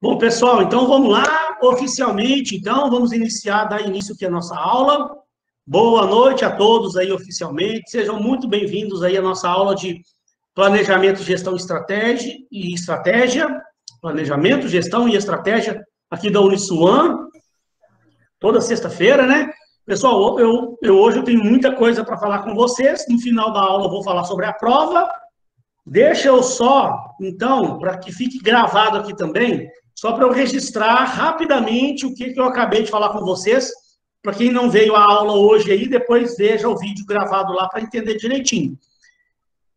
Bom, pessoal, então vamos lá, oficialmente, então, vamos dar início aqui à nossa aula. Boa noite a todos aí oficialmente, sejam muito bem-vindos aí à nossa aula de Planejamento, Gestão e Estratégia, Planejamento, Gestão e Estratégia aqui da Uniswan, toda sexta-feira, né? Pessoal, hoje eu tenho muita coisa para falar com vocês, no final da aula eu vou falar sobre a prova. Deixa eu só, então, para que fique gravado aqui também, só para eu registrar rapidamente o que eu acabei de falar com vocês, para quem não veio à aula hoje aí, depois veja o vídeo gravado lá para entender direitinho.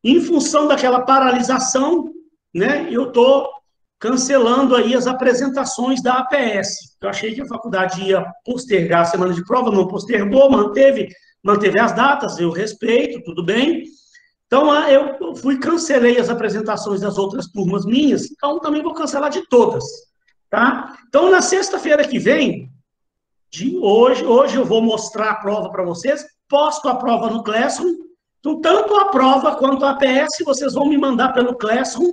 Em função daquela paralisação, né, eu estou cancelando aí as apresentações da APS. Eu achei que a faculdade ia postergar a semana de prova, não postergou, manteve as datas, eu respeito, tudo bem. Então, eu cancelei as apresentações das outras turmas minhas, então também vou cancelar de todas, tá? Então, na sexta-feira que vem, hoje eu vou mostrar a prova para vocês, posto a prova no Classroom, então, tanto a prova quanto a APS, vocês vão me mandar pelo Classroom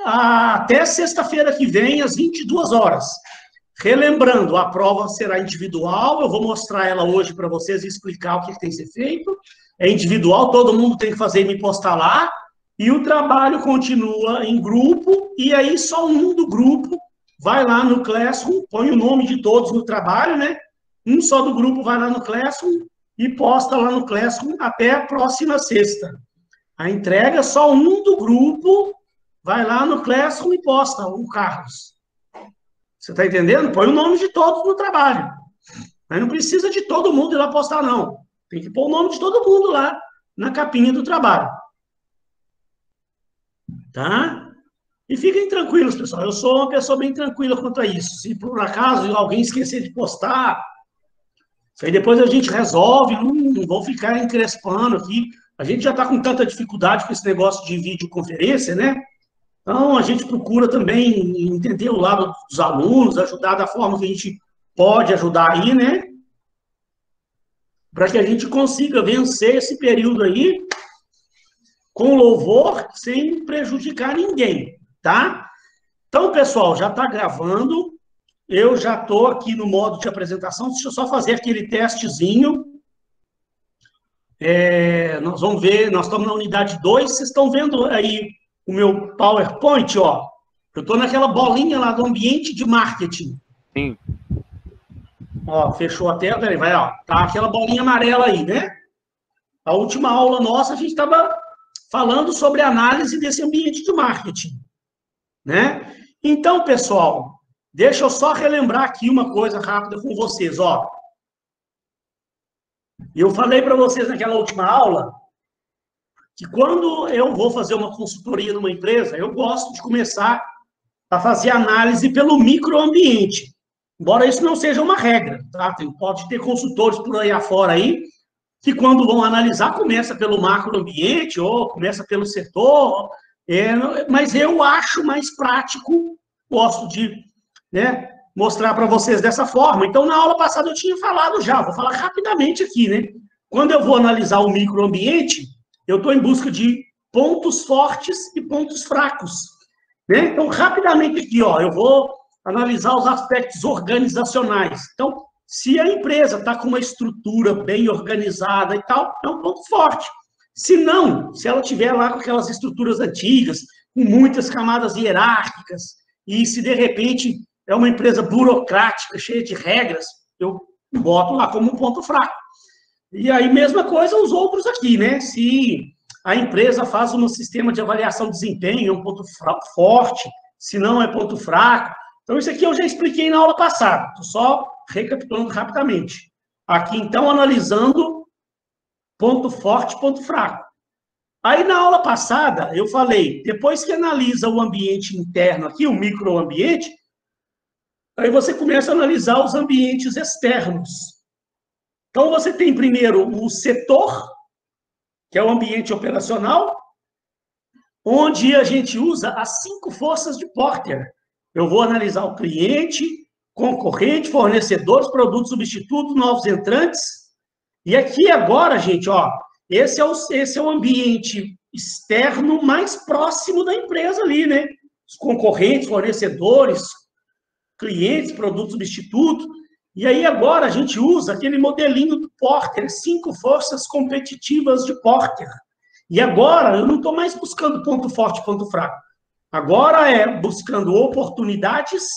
até sexta-feira que vem, às 22 horas. Relembrando, a prova será individual, eu vou mostrar ela hoje para vocês e explicar o que tem que ser feito. É individual, todo mundo tem que fazer e me postar lá, e o trabalho continua em grupo, e aí só um do grupo vai lá no Classroom, põe o nome de todos no trabalho, né? Um só do grupo vai lá no Classroom e posta lá no Classroom até a próxima sexta. A entrega, só um do grupo vai lá no Classroom e posta, o Carlos. Você está entendendo? Põe o nome de todos no trabalho. Mas não precisa de todo mundo ir lá postar, não. Tem que pôr o nome de todo mundo lá na capinha do trabalho. Tá? E fiquem tranquilos, pessoal. Eu sou uma pessoa bem tranquila quanto a isso. Se por acaso alguém esquecer de postar, isso aí depois a gente resolve. Não vou ficar encrespando aqui. A gente já está com tanta dificuldade com esse negócio de videoconferência, né? Então, a gente procura também entender o lado dos alunos, ajudar da forma que a gente pode ajudar aí, né? Para que a gente consiga vencer esse período aí com louvor, sem prejudicar ninguém, tá? Então, pessoal, já está gravando. Eu já estou aqui no modo de apresentação. Deixa eu só fazer aquele testezinho. Nós vamos ver, nós estamos na unidade 2. Vocês estão vendo aí o meu PowerPoint, ó. Eu estou naquela bolinha lá do ambiente de marketing. Sim. Ó, fechou a tela, peraí, vai, ó. Tá aquela bolinha amarela aí, né? A última aula nossa, a gente estava falando sobre a análise desse ambiente de marketing, né? Então, pessoal, deixa eu só relembrar aqui uma coisa rápida com vocês, ó. Eu falei para vocês naquela última aula que quando eu vou fazer uma consultoria numa empresa, eu gosto de começar a fazer análise pelo microambiente. Embora isso não seja uma regra, tá? Pode ter consultores por aí afora aí, que quando vão analisar, começa pelo macroambiente ou começa pelo setor, mas eu acho mais prático, gosto de, né, mostrar para vocês dessa forma. Então, na aula passada eu tinha falado já, vou falar rapidamente aqui, né? Quando eu vou analisar o microambiente, eu estou em busca de pontos fortes e pontos fracos, né? Então, rapidamente aqui, ó, eu vou analisar os aspectos organizacionais. Então, se a empresa está com uma estrutura bem organizada e tal, é um ponto forte. Se não, se ela tiver lá com aquelas estruturas antigas, com muitas camadas hierárquicas, e se de repente é uma empresa burocrática, cheia de regras, eu boto lá como um ponto fraco. E aí, mesma coisa os outros aqui, né? Se a empresa faz um sistema de avaliação de desempenho, é um ponto forte, se não é ponto fraco. Então, isso aqui eu já expliquei na aula passada, estou só recapitulando rapidamente. Aqui, então, analisando ponto forte, ponto fraco. Aí, na aula passada, eu falei, depois que analisa o ambiente interno aqui, o microambiente, aí você começa a analisar os ambientes externos. Então, você tem primeiro o setor, que é o ambiente operacional, onde a gente usa as 5 forças de Porter. Eu vou analisar o cliente, concorrente, fornecedores, produtos substitutos, novos entrantes. E aqui agora, gente, ó, esse é o ambiente externo mais próximo da empresa ali, né? os concorrentes, fornecedores, clientes, produtos substitutos. E aí agora a gente usa aquele modelinho do Porter, 5 forças competitivas de Porter. E agora eu não estou mais buscando ponto forte e ponto fraco. Agora é buscando oportunidades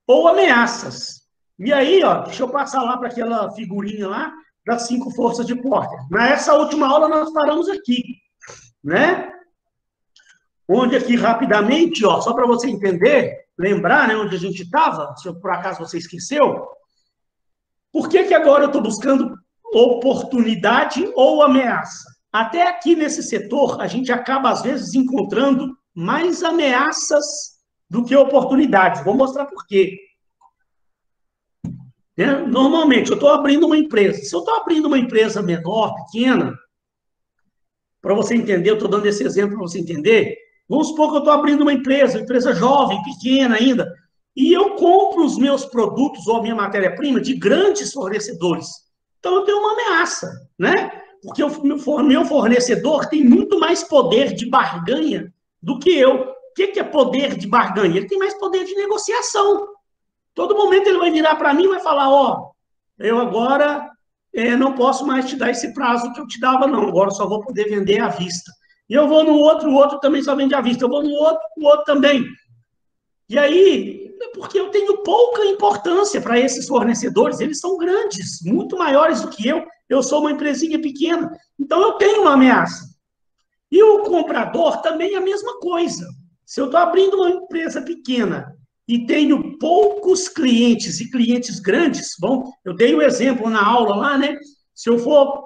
ou ameaças. E aí, ó, deixa eu passar lá para aquela figurinha lá das 5 forças de Porter. Nessa última aula nós paramos aqui, né? Onde aqui rapidamente, ó, só para você entender, lembrar, né, onde a gente estava, se por acaso você esqueceu. Por que agora eu estou buscando oportunidade ou ameaça? Até aqui nesse setor, a gente acaba, às vezes, encontrando mais ameaças do que oportunidades. Vou mostrar por quê. Normalmente, eu estou abrindo uma empresa. Se eu estou abrindo uma empresa menor, pequena, para você entender, eu estou dando esse exemplo para você entender. Vamos supor que eu estou abrindo uma empresa jovem, pequena ainda, e eu compro os meus produtos ou a minha matéria-prima de grandes fornecedores. Então, eu tenho uma ameaça, né? Porque o meu fornecedor tem muito mais poder de barganha do que eu. O que é poder de barganha? Ele tem mais poder de negociação. Todo momento ele vai virar para mim e vai falar, ó, eu agora não posso mais te dar esse prazo que eu te dava, não. Agora eu só vou poder vender à vista. E eu vou no outro, o outro também só vende à vista. Eu vou no outro, o outro também. E aí, porque eu tenho pouca importância para esses fornecedores, eles são grandes, muito maiores do que eu sou uma empresinha pequena, então eu tenho uma ameaça. E o comprador também é a mesma coisa. Se eu estou abrindo uma empresa pequena e tenho poucos clientes e clientes grandes, bom, eu dei o exemplo na aula lá, né? Se eu for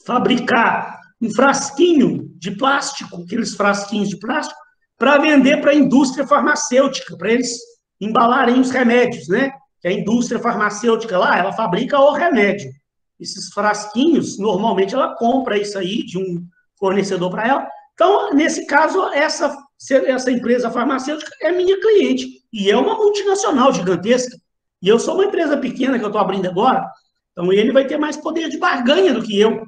fabricar um frasquinho de plástico, aqueles frasquinhos de plástico, para vender para a indústria farmacêutica, para eles embalarem os remédios, né? Que a indústria farmacêutica lá, ela fabrica o remédio. Esses frasquinhos, normalmente ela compra isso aí de um fornecedor para ela. Então, nesse caso, essa empresa farmacêutica é minha cliente. E é uma multinacional gigantesca. E eu sou uma empresa pequena que eu estou abrindo agora. Então, ele vai ter mais poder de barganha do que eu.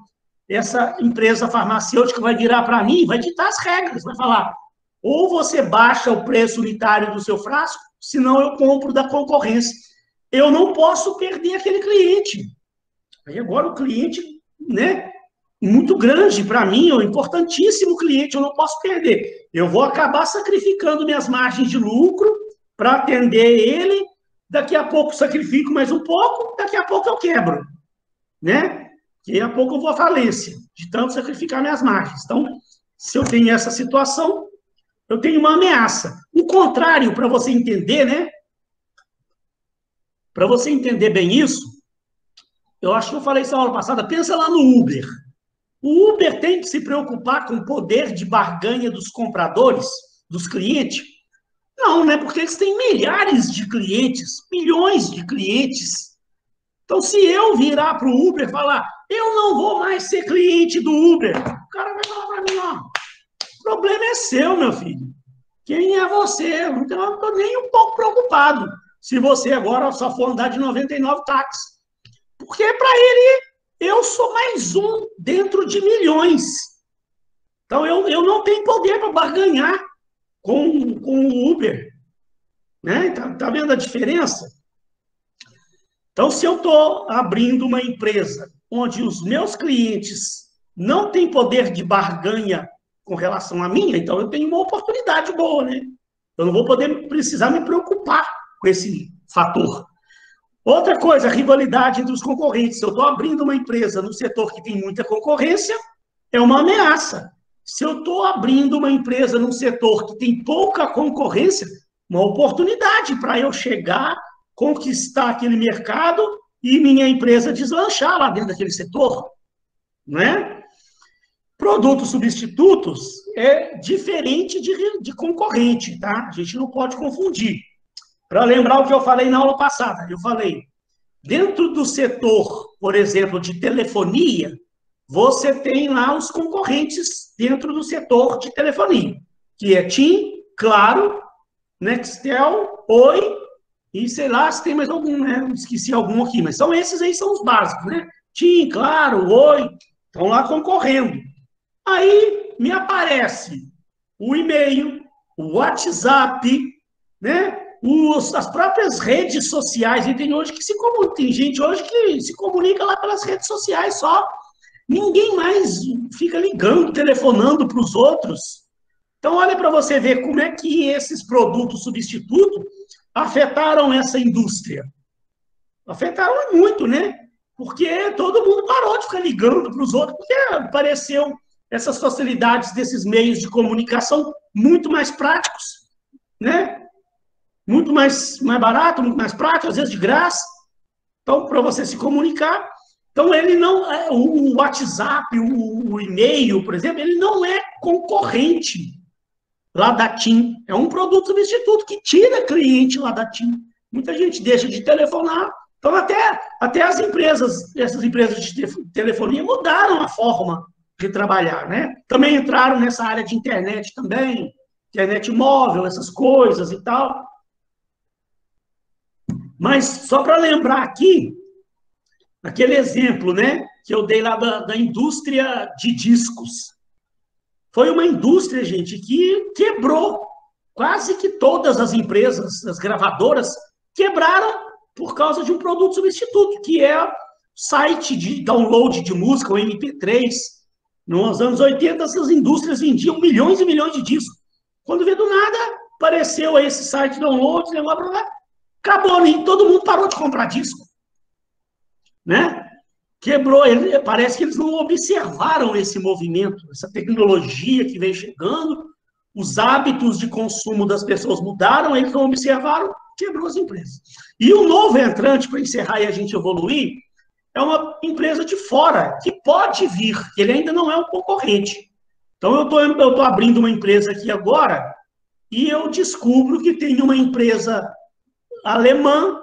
Essa empresa farmacêutica vai virar para mim, vai ditar as regras, vai falar, ou você baixa o preço unitário do seu frasco, senão eu compro da concorrência. Eu não posso perder aquele cliente. Aí agora o cliente, né, muito grande para mim, é um importantíssimo cliente, eu não posso perder. Eu vou acabar sacrificando minhas margens de lucro para atender ele, daqui a pouco sacrifico mais um pouco, daqui a pouco eu quebro, né? Daqui a pouco eu vou à falência, de tanto sacrificar minhas margens. Então, se eu tenho essa situação, eu tenho uma ameaça. O contrário, para você entender, né? Para você entender bem isso, eu acho que eu falei isso na aula passada, pensa lá no Uber. O Uber tem que se preocupar com o poder de barganha dos compradores, dos clientes? Não, né? Porque eles têm milhares de clientes, milhões de clientes. Então, se eu virar para o Uber e falar, eu não vou mais ser cliente do Uber, o cara vai falar para mim, ó, o problema é seu, meu filho. Quem é você? Eu não estou nem um pouco preocupado se você agora só for andar de 99 táxis. Porque para ele, eu sou mais um dentro de milhões. Então, eu não tenho poder para barganhar com o Uber. Né? Tá vendo a diferença? Então, se eu estou abrindo uma empresa onde os meus clientes não têm poder de barganha com relação à minha, então eu tenho uma oportunidade boa, né? Eu não vou precisar me preocupar com esse fator. Outra coisa, a rivalidade entre os concorrentes. Se eu estou abrindo uma empresa no setor que tem muita concorrência, é uma ameaça. Se eu estou abrindo uma empresa num setor que tem pouca concorrência, uma oportunidade para eu chegar, conquistar aquele mercado e minha empresa deslanchar lá dentro daquele setor, né? Produtos substitutos é diferente de concorrente, tá? A gente não pode confundir. Para lembrar o que eu falei na aula passada, eu falei, dentro do setor, por exemplo, de telefonia, você tem lá os concorrentes dentro do setor de telefonia, que é TIM, Claro, Nextel, Oi, e sei lá se tem mais algum, né? Esqueci algum aqui, mas esses aí são os básicos, né? TIM, Claro, Oi, estão lá concorrendo. Aí me aparece o e-mail, o WhatsApp, né? As próprias redes sociais, e tem gente hoje que se comunica lá pelas redes sociais só. Ninguém mais fica ligando, telefonando para os outros. Então, olha para você ver como é que esses produtos substitutos afetaram essa indústria. Afetaram muito, né? Porque todo mundo parou de ficar ligando para os outros, porque apareceu essas facilidades desses meios de comunicação muito mais práticos, né? Muito mais barato, muito mais prático, às vezes de graça. Então, para você se comunicar. Então, ele não o WhatsApp, o e-mail, por exemplo, ele não é concorrente lá da TIM. É um produto substituto que tira cliente lá da TIM. Muita gente deixa de telefonar. Então, até essas empresas de telefonia mudaram a forma de trabalhar, né? Também entraram nessa área de internet também, internet móvel, essas coisas e tal. Mas, só para lembrar aqui, aquele exemplo, né, que eu dei lá da indústria de discos. Foi uma indústria, gente, que quebrou. Quase que todas as empresas, as gravadoras, quebraram por causa de um produto substituto, que é o site de download de música, o MP3. Nos anos 80, essas indústrias vendiam milhões e milhões de discos. Quando veio do nada, apareceu esse site de download, levou para lá, acabou, né? Todo mundo parou de comprar disco. Né? Quebrou. Parece que eles não observaram esse movimento, essa tecnologia que veio chegando, os hábitos de consumo das pessoas mudaram, eles não observaram, quebrou as empresas. E o novo entrante, para encerrar e a gente evoluir, é uma empresa de fora, que pode vir, ele ainda não é um concorrente. Então, eu estou abrindo uma empresa aqui agora, e eu descubro que tem uma empresa alemã,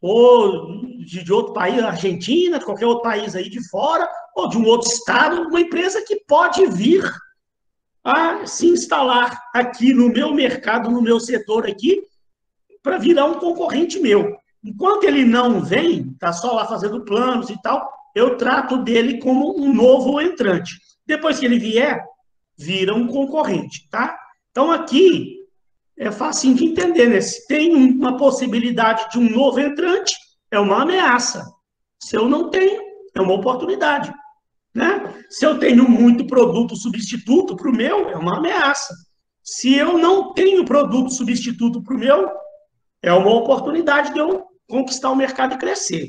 ou de outro país, Argentina, de qualquer outro país aí de fora, ou de um outro estado, uma empresa que pode vir a se instalar aqui no meu mercado, no meu setor aqui, para virar um concorrente meu. Enquanto ele não vem, está só lá fazendo planos e tal, eu trato dele como um novo entrante. Depois que ele vier, vira um concorrente, tá? Então, aqui é fácil de entender, né? Se tem uma possibilidade de um novo entrante, é uma ameaça. Se eu não tenho, é uma oportunidade. Né? Se eu tenho muito produto substituto para o meu, é uma ameaça. Se eu não tenho produto substituto para o meu, é uma oportunidade de eu conquistar o mercado e crescer.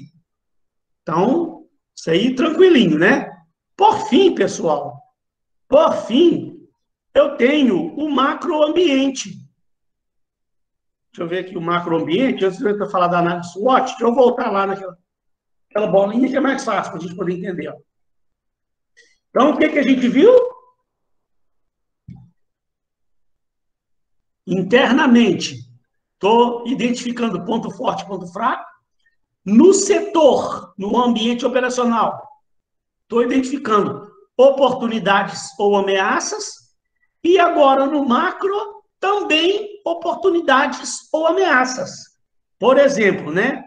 Então, isso aí tranquilinho, né? Por fim, pessoal, eu tenho o macroambiente. Deixa eu ver aqui o macroambiente, antes de eu falar da análise SWOT, deixa eu voltar lá naquela bolinha que é mais fácil para a gente poder entender. Ó. Então, o que a gente viu? Internamente, estou identificando ponto forte, ponto fraco. No setor, no ambiente operacional, estou identificando oportunidades ou ameaças. E agora, no macro, também oportunidades ou ameaças. Por exemplo, né?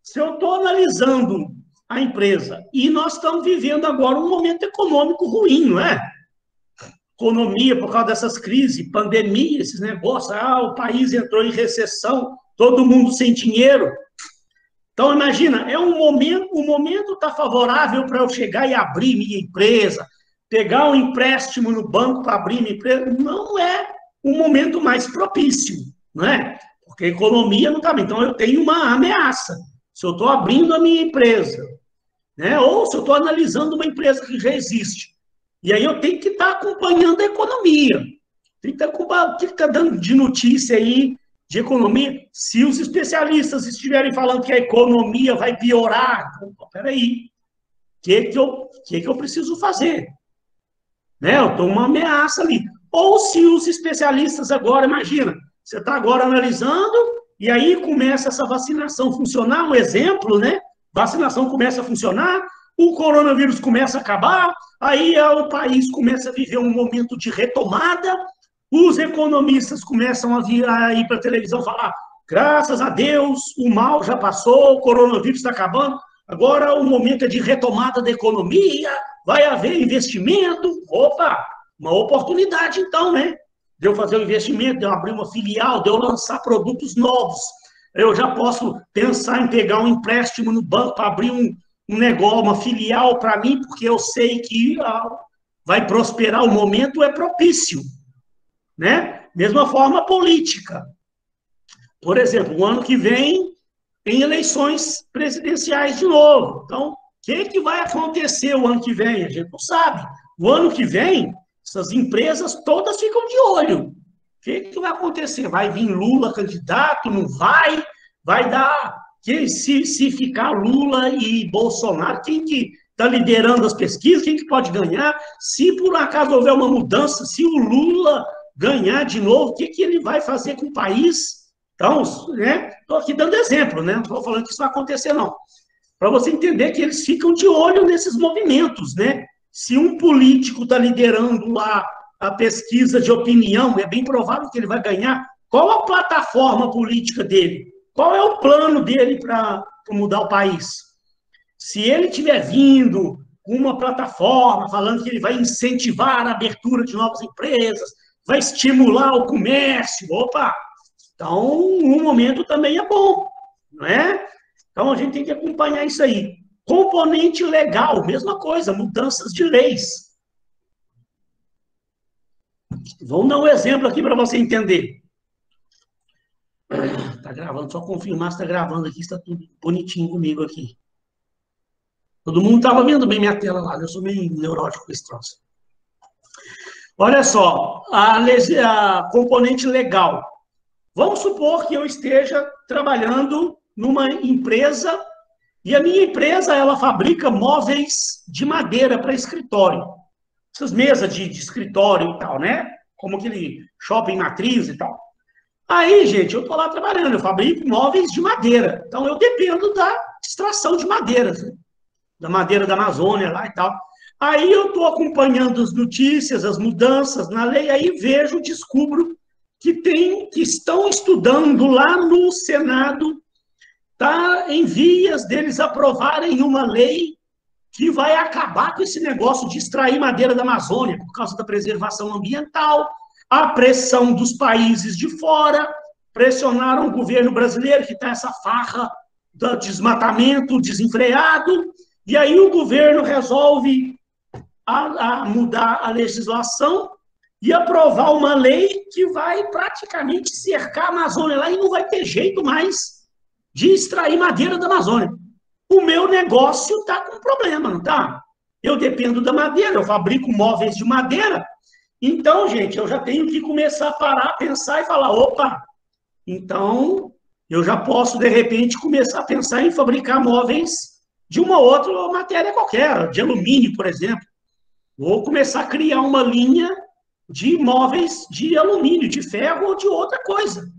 Se eu estou analisando a empresa e nós estamos vivendo agora um momento econômico ruim, não é? Economia, por causa dessas crises, pandemia, esses negócios, o país entrou em recessão, todo mundo sem dinheiro. Então, imagina, o momento está favorável para eu chegar e abrir minha empresa, pegar um empréstimo no banco para abrir minha empresa, não é o momento mais propício, não é? Porque a economia não está bem. Então, eu tenho uma ameaça. Se eu estou abrindo a minha empresa, né? Ou se eu estou analisando uma empresa que já existe, e aí eu tenho que estar acompanhando a economia. Tem que estar o que está dando de notícia aí de economia. Se os especialistas estiverem falando que a economia vai piorar, peraí, o que eu preciso fazer? Né? Eu estou uma ameaça ali. Ou se os especialistas agora, imagina, você está agora analisando, e aí começa essa vacinação funcionar, um exemplo, né? Vacinação começa a funcionar, o coronavírus começa a acabar, aí o país começa a viver um momento de retomada, os economistas começam a ir para a televisão falar, graças a Deus, o mal já passou, o coronavírus está acabando, agora o momento é de retomada da economia, vai haver investimento, opa, uma oportunidade então, né? de eu fazer um investimento, de eu abrir uma filial, de eu lançar produtos novos. Eu já posso pensar em pegar um empréstimo no banco para abrir um negócio, uma filial para mim, porque eu sei que vai prosperar, o momento é propício, né? Mesma forma política. Por exemplo, o ano que vem tem eleições presidenciais de novo. Então, o que vai acontecer o ano que vem? A gente não sabe. O ano que vem, essas empresas todas ficam de olho. O que vai acontecer? Vai vir Lula candidato? Não vai? Vai dar... Se ficar Lula e Bolsonaro, quem que está liderando as pesquisas? Quem que pode ganhar? Se por acaso houver uma mudança, se o Lula ganhar de novo, o que ele vai fazer com o país? Então, né? Estou aqui dando exemplo, né? Não estou falando que isso vai acontecer, não. Para você entender que eles ficam de olho nesses movimentos, né? Se um político está liderando lá a pesquisa de opinião, é bem provável que ele vai ganhar. Qual a plataforma política dele? Qual é o plano dele para mudar o país? Se ele estiver vindo com uma plataforma falando que ele vai incentivar a abertura de novas empresas, vai estimular o comércio, opa, então um momento também é bom, não é? Então a gente tem que acompanhar isso aí. Componente legal, mesma coisa, mudanças de leis. Vamos dar um exemplo aqui para você entender. Está gravando, só confirmar se está gravando aqui, está tudo bonitinho comigo aqui. Todo mundo estava vendo bem minha tela lá, eu sou meio neurótico com esse troço. Olha só, a componente legal. Vamos supor que eu esteja trabalhando numa empresa e a minha empresa, ela fabrica móveis de madeira para escritório. Essas mesas de escritório e tal, né? Como aquele shopping matriz e tal. Aí, gente, eu estou lá trabalhando, eu fabrico móveis de madeira. Então, eu dependo da extração de madeira, né? Da madeira da Amazônia lá e tal. Aí eu estou acompanhando as notícias, as mudanças na lei, aí vejo, descubro que estão estudando lá no Senado, está em vias deles aprovarem uma lei que vai acabar com esse negócio de extrair madeira da Amazônia por causa da preservação ambiental, a pressão dos países de fora, pressionaram o governo brasileiro, que está essa farra do desmatamento desenfreado, e aí o governo resolve mudar a legislação e aprovar uma lei que vai praticamente cercar a Amazônia lá e não vai ter jeito mais de extrair madeira da Amazônia. O meu negócio está com problema, não está? Eu dependo da madeira, eu fabrico móveis de madeira, então, gente, eu já tenho que começar a parar, pensar e falar, opa, então eu já posso, de repente, começar a pensar em fabricar móveis de uma outra matéria qualquer, de alumínio, por exemplo. Ou começar a criar uma linha de móveis de alumínio, de ferro ou de outra coisa,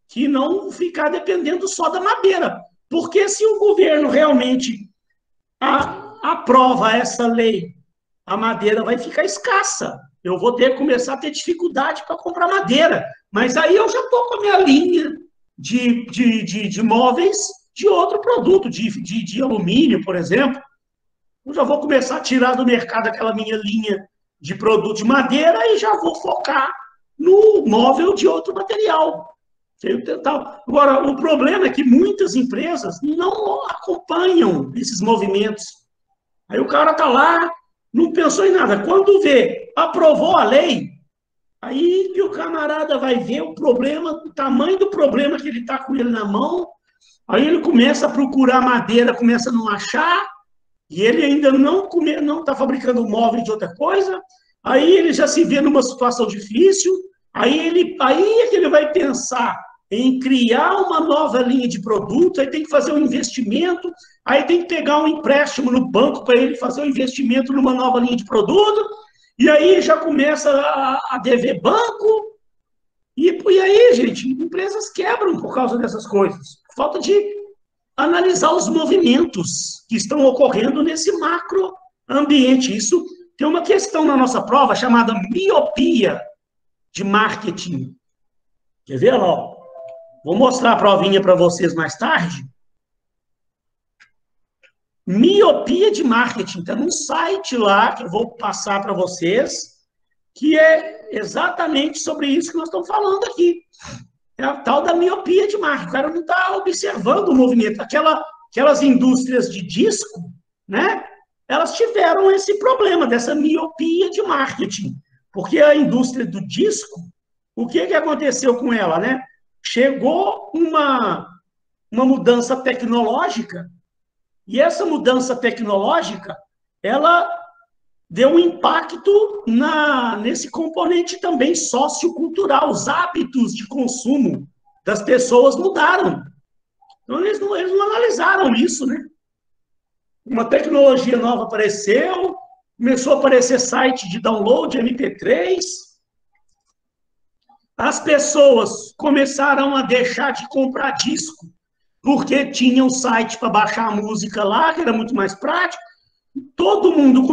que não ficar dependendo só da madeira. Porque se o governo realmente aprova essa lei, a madeira vai ficar escassa. Eu vou ter que começar a ter dificuldade para comprar madeira. Mas aí eu já estou com a minha linha de móveis de outro produto, de alumínio, por exemplo. Eu já vou começar a tirar do mercado aquela minha linha de produto de madeira e já vou focar no móvel de outro material. Agora, o problema é que muitas empresas não acompanham esses movimentos. Aí o cara está lá, não pensou em nada. Quando vê, aprovou a lei, aí que o camarada vai ver o problema, o tamanho do problema que ele está com ele na mão, aí ele começa a procurar madeira, começa a não achar, e ele ainda não está fabricando móvel de outra coisa, aí ele já se vê numa situação difícil, aí é que ele vai pensar em criar uma nova linha de produto, aí tem que fazer um investimento, aí tem que pegar um empréstimo no banco para ele fazer um investimento numa nova linha de produto, e aí já começa a dever banco, e aí, gente, empresas quebram por causa dessas coisas. Falta de analisar os movimentos que estão ocorrendo nesse macroambiente. Isso tem uma questão na nossa prova chamada miopia de marketing. Quer ver? Ó, vou mostrar a provinha para vocês mais tarde. Miopia de marketing. Tem um site lá que eu vou passar para vocês. que é exatamente sobre isso que nós estamos falando aqui. É a tal da miopia de marketing. O cara não está observando o movimento. Aquelas indústrias de disco, né? Elas tiveram esse problema dessa miopia de marketing. Porque a indústria do disco, o que aconteceu com ela, né? Chegou uma mudança tecnológica, e essa mudança tecnológica, ela deu um impacto nesse componente também sociocultural. Os hábitos de consumo das pessoas mudaram. Então, eles não analisaram isso, né? Uma tecnologia nova apareceu, começou a aparecer site de download, MP3. As pessoas começaram a deixar de comprar disco, porque tinha um site para baixar a música lá, que era muito mais prático. Todo mundo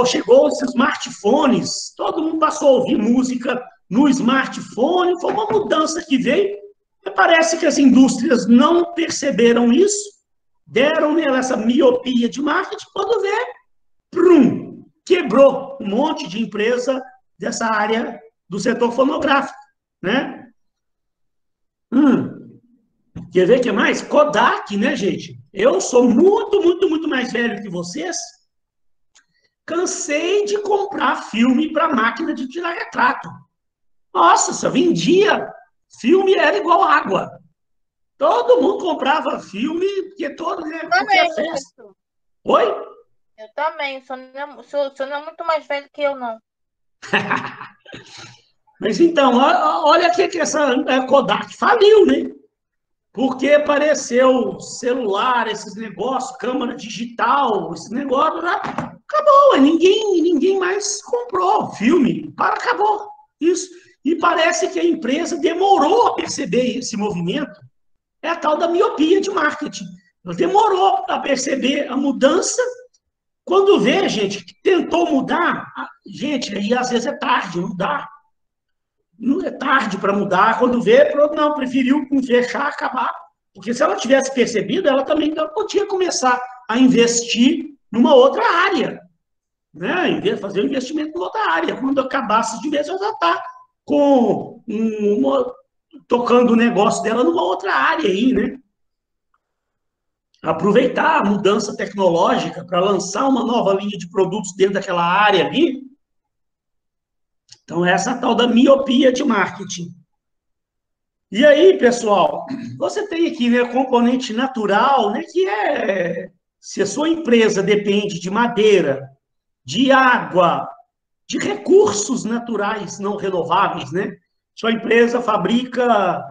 chegou os smartphones, todo mundo passou a ouvir música no smartphone, foi uma mudança que veio. Parece que as indústrias não perceberam isso, deram essa miopia de marketing, quando vê, prum, quebrou um monte de empresa dessa área do setor fonográfico, né? Quer ver o que mais? Kodak, né, gente? Eu sou muito, muito, muito mais velho que vocês. Cansei de comprar filme para máquina de tirar retrato. Nossa, só vendia. Filme era igual água. Todo mundo comprava filme, porque qualquer festa. Oi? Eu também, o senhor não é muito mais velho que eu, não. Mas então, olha o que essa Kodak faliu, né? Porque apareceu celular, esses negócios, câmera digital, esse negócio, já acabou. Ninguém mais comprou filme, acabou. Isso. E parece que a empresa demorou a perceber esse movimento. É a tal da miopia de marketing. Ela demorou a perceber a mudança. Quando vê, gente, que tentou mudar, gente, aí às vezes é tarde, não dá. Não é tarde para mudar. Quando vê, não, preferiu fechar, acabar. Porque se ela tivesse percebido, ela também podia começar a investir numa outra área. Né? Fazer um investimento em outra área. Quando acabasse de vez, ela já está tocando o negócio dela numa outra área aí, né? Aproveitar a mudança tecnológica para lançar uma nova linha de produtos dentro daquela área ali. Então, essa é a tal da miopia de marketing. E aí, pessoal, você tem aqui, né, componente natural, né, que é se a sua empresa depende de madeira, de água, de recursos naturais não renováveis, né? Sua empresa fabrica,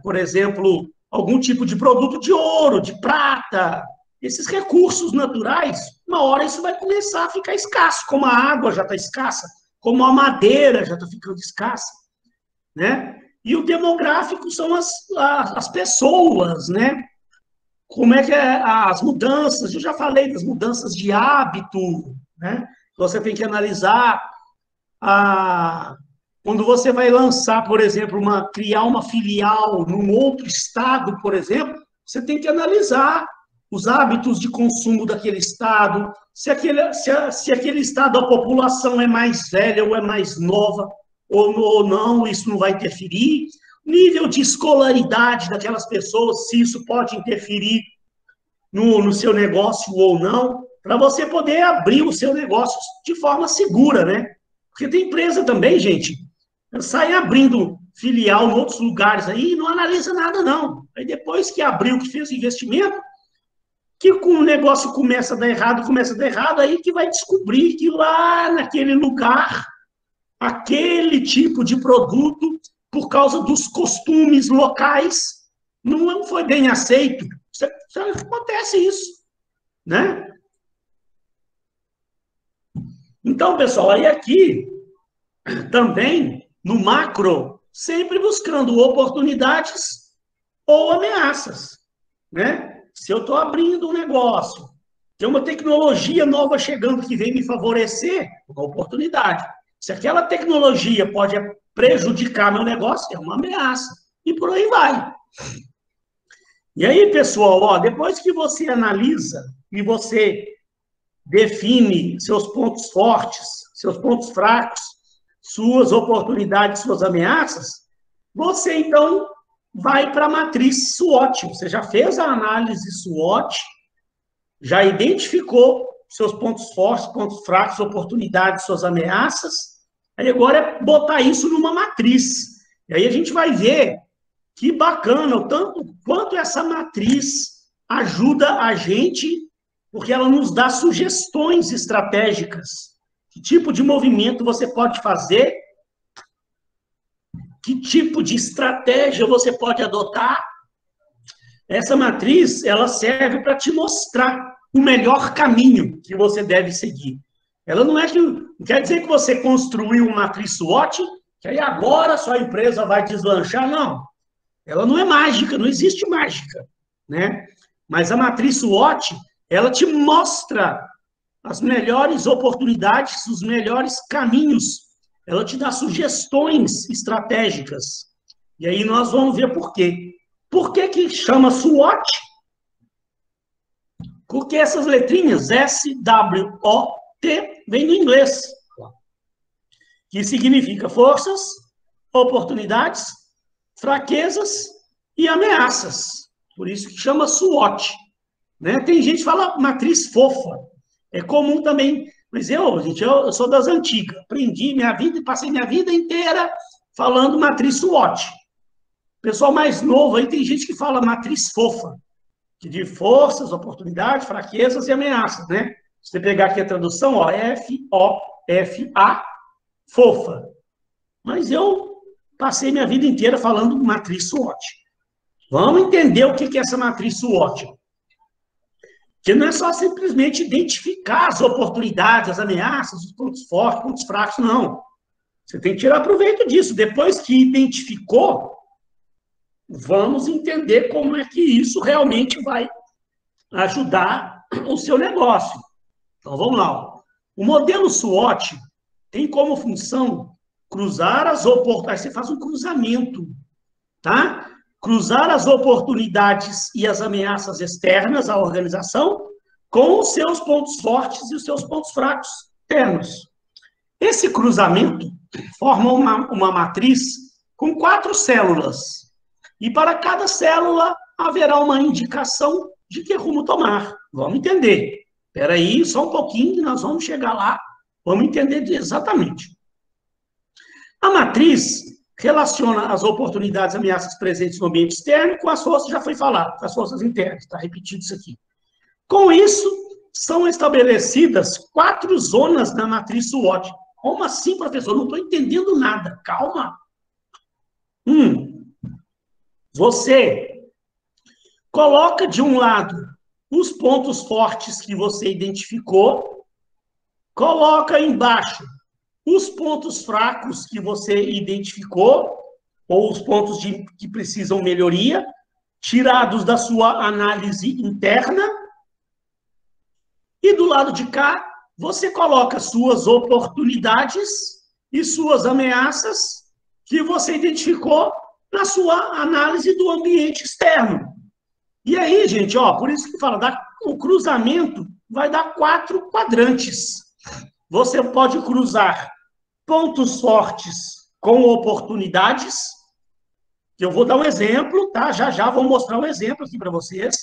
por exemplo, algum tipo de produto de ouro, de prata, esses recursos naturais, uma hora isso vai começar a ficar escasso, como a água já está escassa, como a madeira já está ficando escassa, né? E o demográfico são as pessoas, né? Como é que as mudanças, eu já falei das mudanças de hábito, né? Você tem que analisar quando você vai lançar, por exemplo, criar uma filial num outro estado, por exemplo, você tem que analisar os hábitos de consumo daquele estado, se aquele estado a população é mais velha ou é mais nova, ou não, isso não vai interferir. Nível de escolaridade daquelas pessoas, se isso pode interferir no seu negócio ou não, para você poder abrir o seu negócio de forma segura, né? Porque tem empresa também, gente, sai abrindo filial em outros lugares aí e não analisa nada, não. Aí depois que abriu, que fez investimento, que o negócio começa a dar errado, aí que vai descobrir que lá naquele lugar, aquele tipo de produto, por causa dos costumes locais, não foi bem aceito. Acontece isso, né? Então, pessoal, aí aqui também, no macro, sempre buscando oportunidades ou ameaças, né? Se eu estou abrindo um negócio, tem uma tecnologia nova chegando que vem me favorecer, uma oportunidade. Se aquela tecnologia pode prejudicar meu negócio, é uma ameaça. E por aí vai. E aí, pessoal, depois que você analisa e você define seus pontos fortes, seus pontos fracos, suas oportunidades, suas ameaças, você, então, vai para a matriz SWOT. Você já fez a análise SWOT, já identificou seus pontos fortes, pontos fracos, oportunidades, suas ameaças. Aí agora é botar isso numa matriz. E aí a gente vai ver que bacana, o tanto quanto essa matriz ajuda a gente, porque ela nos dá sugestões estratégicas. Que tipo de movimento você pode fazer? Que tipo de estratégia você pode adotar? Essa matriz, ela serve para te mostrar o melhor caminho que você deve seguir. Ela não quer dizer que você construiu uma matriz SWOT, que aí agora sua empresa vai deslanchar, não. Ela não é mágica, não existe mágica, né? Mas a matriz SWOT, ela te mostra as melhores oportunidades, os melhores caminhos. Ela te dá sugestões estratégicas. E aí nós vamos ver por quê. Por que chama SWOT? Porque essas letrinhas SWOT vem do inglês, que significa forças, oportunidades, fraquezas e ameaças. Por isso que chama SWOT. Né? Tem gente que fala matriz fofa. É comum também. Mas eu sou das antigas. Aprendi minha vida e passei minha vida inteira falando matriz SWOT. Pessoal mais novo aí, tem gente que fala matriz fofa, que de forças, oportunidades, fraquezas e ameaças, né? Se você pegar aqui a tradução, ó, F-O-F-A, fofa. Mas eu passei minha vida inteira falando matriz SWOT. Vamos entender o que é essa matriz SWOT. Que não é só simplesmente identificar as oportunidades, as ameaças, os pontos fortes, pontos fracos, não. Você tem que tirar proveito disso. Depois que identificou, vamos entender como é que isso realmente vai ajudar o seu negócio. Então, vamos lá. O modelo SWOT tem como função cruzar as oportunidades. Você faz um cruzamento, tá? Cruzar as oportunidades e as ameaças externas à organização com os seus pontos fortes e os seus pontos fracos internos. Esse cruzamento forma uma matriz com 4 células. E para cada célula haverá uma indicação de que rumo tomar. Vamos entender. Espera aí, só um pouquinho que nós vamos chegar lá. Vamos entender exatamente. A matriz relaciona as oportunidades e ameaças presentes no ambiente externo com as forças, já foi falado, com as forças internas. Está repetido isso aqui. Com isso, são estabelecidas 4 zonas na matriz SWOT. Como assim, professor? Não estou entendendo nada. Calma. Você coloca de um lado os pontos fortes que você identificou, coloca embaixo os pontos fracos que você identificou, ou os pontos que precisam melhoria, tirados da sua análise interna, e do lado de cá, você coloca suas oportunidades e suas ameaças que você identificou na sua análise do ambiente externo. E aí, gente, ó, por isso que fala, o cruzamento vai dar 4 quadrantes. Você pode cruzar pontos fortes com oportunidades, que eu vou dar um exemplo, tá? Já vou mostrar um exemplo aqui para vocês.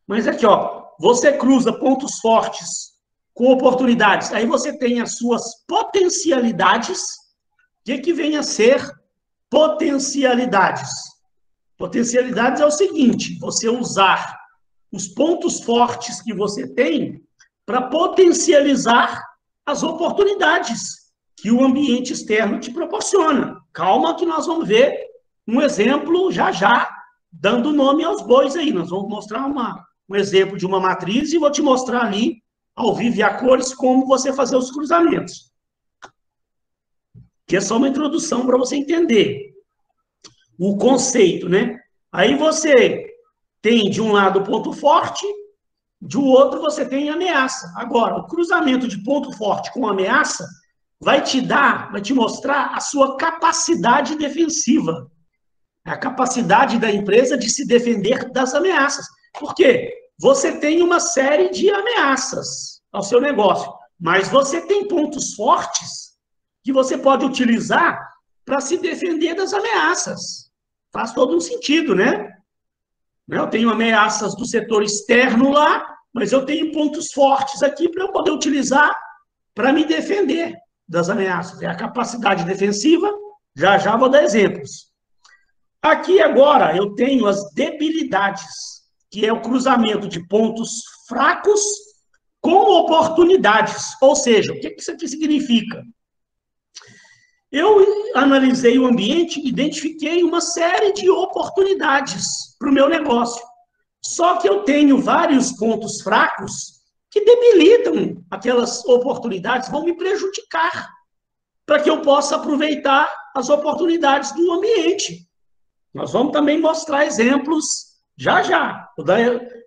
Mas aqui, ó, você cruza pontos fortes com oportunidades, aí você tem as suas potencialidades. O que vem a ser potencialidades? Potencialidades é o seguinte, você usar os pontos fortes que você tem para potencializar as oportunidades que o ambiente externo te proporciona. Calma que nós vamos ver um exemplo já, dando nome aos bois aí. Nós vamos mostrar um exemplo de uma matriz e vou te mostrar ali, ao vivo e a cores, como você fazer os cruzamentos. Que é só uma introdução para você entender o conceito, né? Aí você tem, de um lado, ponto forte, de outro você tem ameaça. Agora, o cruzamento de ponto forte com ameaça vai te mostrar a sua capacidade defensiva. A capacidade da empresa de se defender das ameaças. Por quê? Você tem uma série de ameaças ao seu negócio. mas você tem pontos fortes que você pode utilizar para se defender das ameaças. Faz todo um sentido, né? Eu tenho ameaças do setor externo lá, mas eu tenho pontos fortes aqui para eu poder utilizar para me defender das ameaças. É a capacidade defensiva, já já vou dar exemplos. Aqui agora eu tenho as debilidades, que é o cruzamento de pontos fracos com oportunidades. Ou seja, o que isso aqui significa? Eu analisei o ambiente e identifiquei uma série de oportunidades para o meu negócio. Só que eu tenho vários pontos fracos que debilitam aquelas oportunidades, vão me prejudicar para que eu possa aproveitar as oportunidades do ambiente. Nós vamos também mostrar exemplos já já.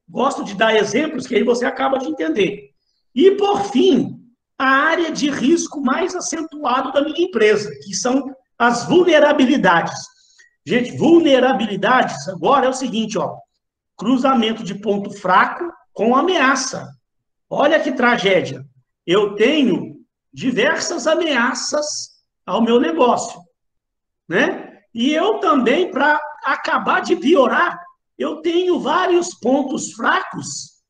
Gosto de dar exemplos que aí você acaba de entender. E, por fim, a área de risco mais acentuado da minha empresa, que são as vulnerabilidades. Gente, vulnerabilidades agora é o seguinte, ó, cruzamento de ponto fraco com ameaça. Olha que tragédia. Eu tenho diversas ameaças ao meu negócio, né? E eu também, para acabar de piorar, eu tenho vários pontos fracos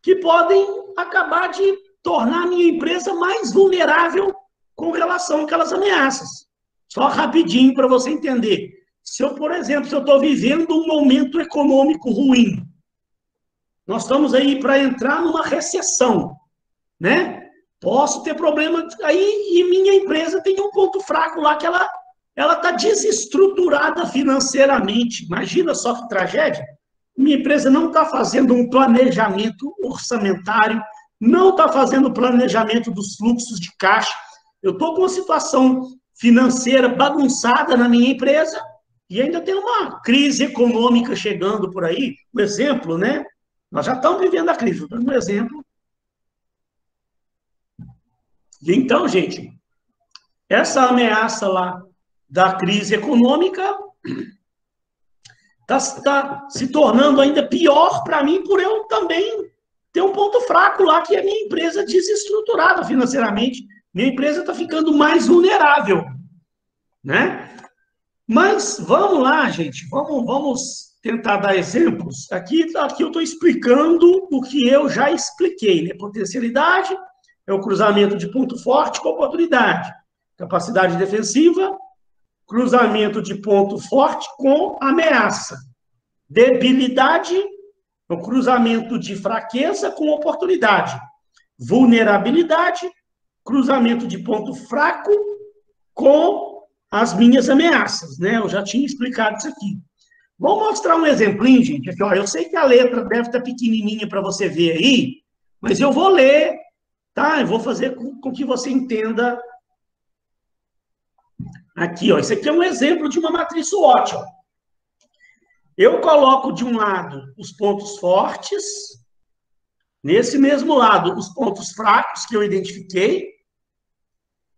que podem acabar de tornar a minha empresa mais vulnerável com relação àquelas ameaças. Só rapidinho para você entender. Se eu, por exemplo, se eu estou vivendo um momento econômico ruim, nós estamos aí para entrar numa recessão, né? Posso ter problema aí e minha empresa tem um ponto fraco lá que ela está desestruturada financeiramente. Imagina só que tragédia. Minha empresa não está fazendo um planejamento orçamentário, não está fazendo planejamento dos fluxos de caixa. Eu estou com uma situação financeira bagunçada na minha empresa e ainda tem uma crise econômica chegando por aí. Um exemplo, né? Nós já estamos vivendo a crise, dando um exemplo. E então, gente, essa ameaça lá da crise econômica está se tornando ainda pior para mim por eu também ter um ponto fraco lá, que é a minha empresa desestruturada financeiramente. Minha empresa está ficando mais vulnerável, né? Mas vamos lá, gente, vamos tentar dar exemplos. Aqui eu estou explicando o que eu já expliquei, né? Potencialidade é o cruzamento de ponto forte com oportunidade. Capacidade defensiva, cruzamento de ponto forte com ameaça. Debilidade, o cruzamento de fraqueza com oportunidade. Vulnerabilidade, cruzamento de ponto fraco com as minhas ameaças, né? Eu já tinha explicado isso aqui. Vou mostrar um exemplinho, gente. Aqui, ó, eu sei que a letra deve estar pequenininha para você ver aí, mas eu vou ler, tá? Eu vou fazer com que você entenda. Aqui, ó, isso aqui é um exemplo de uma matriz SWOT, ó. Eu coloco de um lado os pontos fortes, nesse mesmo lado os pontos fracos que eu identifiquei.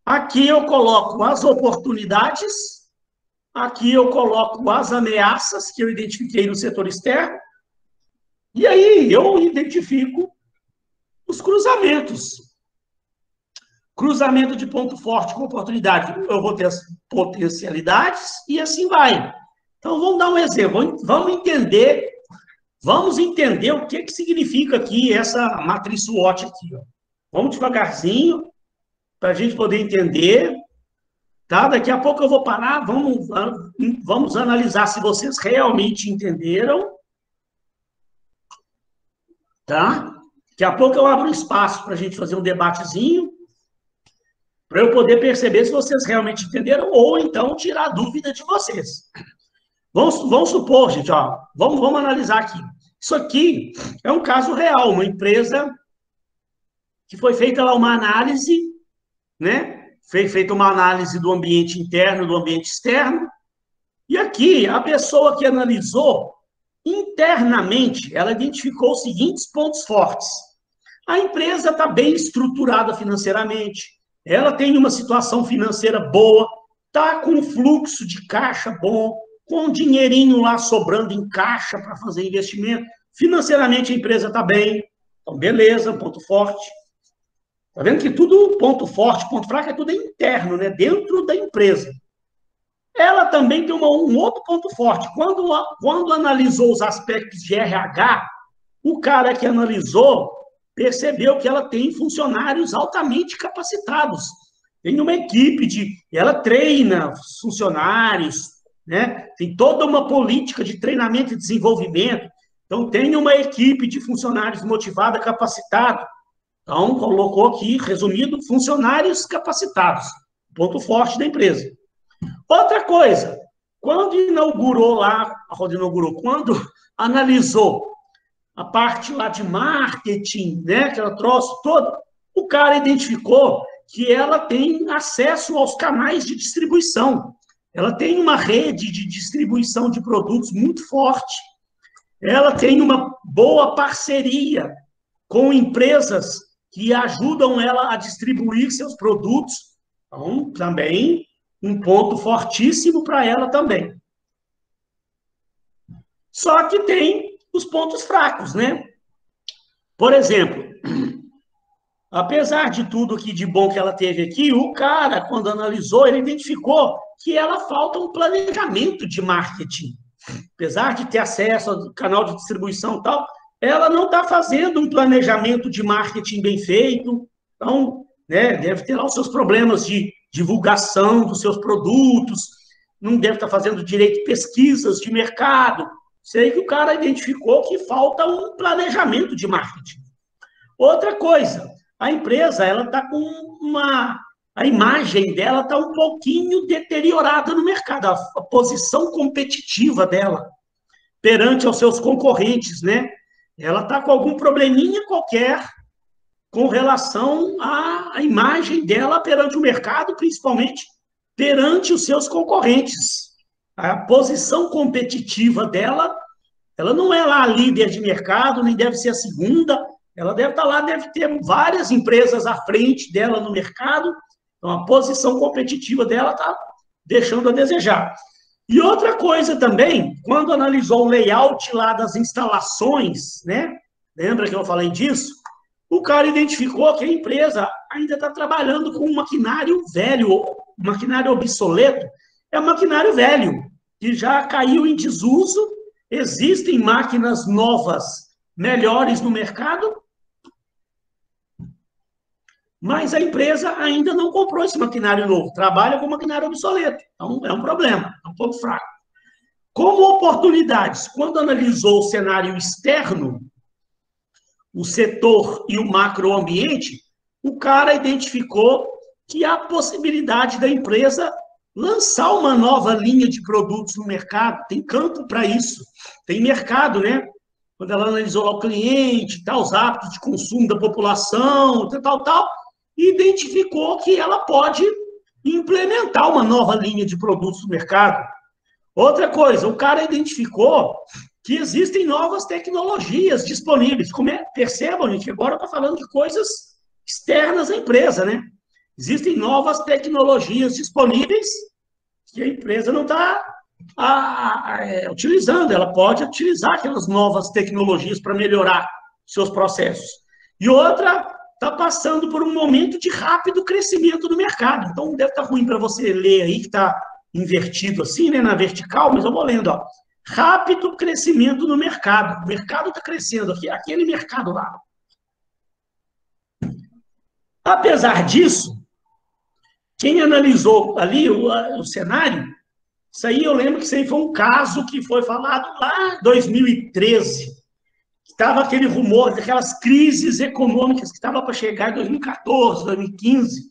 Aqui eu coloco as oportunidades, aqui eu coloco as ameaças que eu identifiquei no setor externo, e aí eu identifico os cruzamentos. Cruzamento de ponto forte com oportunidade, eu vou ter as potencialidades e assim vai. Então, vamos dar um exemplo, vamos entender o que significa aqui essa matriz SWOT aqui, ó. Vamos devagarzinho, para a gente poder entender, tá? Daqui a pouco eu vou parar, vamos analisar se vocês realmente entenderam, tá? Daqui a pouco eu abro um espaço para a gente fazer um debatezinho, para eu poder perceber se vocês realmente entenderam, ou então tirar a dúvida de vocês. Vamos supor, gente, ó, vamos analisar aqui. Isso aqui é um caso real, uma empresa que foi feita lá uma análise, né? Foi feita uma análise do ambiente interno, do ambiente externo, e aqui a pessoa que analisou, internamente, ela identificou os seguintes pontos fortes. A empresa está bem estruturada financeiramente, ela tem uma situação financeira boa, está com um fluxo de caixa bom, com um dinheirinho lá sobrando em caixa para fazer investimento. Financeiramente, a empresa está bem. Então, beleza, ponto forte. Está vendo que tudo ponto forte, ponto fraco, é tudo interno, né? Dentro da empresa. Ela também tem um outro ponto forte. Quando analisou os aspectos de RH, o cara que analisou percebeu que ela tem funcionários altamente capacitados. Tem uma equipe ela treina os funcionários, né? Tem toda uma política de treinamento e desenvolvimento. Então, tem uma equipe de funcionários motivada, capacitada. Então, colocou aqui, resumido, funcionários capacitados. Ponto forte da empresa. Outra coisa, quando analisou a parte lá de marketing, né, que ela trouxe toda, o cara identificou que ela tem acesso aos canais de distribuição. Ela tem uma rede de distribuição de produtos muito forte. Ela tem uma boa parceria com empresas que ajudam ela a distribuir seus produtos. Então, também um ponto fortíssimo para ela também. Só que tem os pontos fracos, né? Por exemplo, apesar de tudo que de bom que ela teve aqui, o cara, quando analisou, ele identificou que ela falta um planejamento de marketing. Apesar de ter acesso ao canal de distribuição e tal, ela não está fazendo um planejamento de marketing bem feito. Então, né, deve ter lá os seus problemas de divulgação dos seus produtos, não deve estar fazendo direito pesquisas de mercado. Sei que o cara identificou que falta um planejamento de marketing. Outra coisa, a empresa ela está com a imagem dela está um pouquinho deteriorada no mercado, a posição competitiva dela perante aos seus concorrentes, né? Ela está com algum probleminha qualquer com relação à imagem dela perante o mercado, principalmente perante os seus concorrentes. A posição competitiva dela, ela não é lá a líder de mercado, nem deve ser a segunda, ela deve estar lá, deve ter várias empresas à frente dela no mercado, então a posição competitiva dela está deixando a desejar. E outra coisa também, quando analisou o layout lá das instalações, né? Lembra que eu falei disso? O cara identificou que a empresa ainda está trabalhando com um maquinário velho, maquinário obsoleto, é um maquinário velho, que já caiu em desuso, existem máquinas novas, melhores no mercado, mas a empresa ainda não comprou esse maquinário novo, trabalha com maquinário obsoleto. Então, é um problema, é um ponto fraco. Como oportunidades, quando analisou o cenário externo, o setor e o macroambiente, o cara identificou que há possibilidade da empresa lançar uma nova linha de produtos no mercado, tem campo para isso, tem mercado, né? Quando ela analisou o cliente, tal, os hábitos de consumo da população, tal, identificou que ela pode implementar uma nova linha de produtos no mercado. Outra coisa, o cara identificou que existem novas tecnologias disponíveis. Percebam, gente, agora eu estou falando de coisas externas à empresa, né? Existem novas tecnologias disponíveis que a empresa não está utilizando. Ela pode utilizar aquelas novas tecnologias para melhorar seus processos. E outra, está passando por um momento de rápido crescimento do mercado. Então, deve estar ruim para você ler aí, que está invertido assim, né, na vertical, mas eu vou lendo, ó. Rápido crescimento no mercado. O mercado está crescendo aqui, aquele mercado lá. Apesar disso, quem analisou ali o cenário, isso aí eu lembro que isso aí foi um caso que foi falado lá em 2013. Estava aquele rumor daquelas crises econômicas que estava para chegar em 2014, 2015. O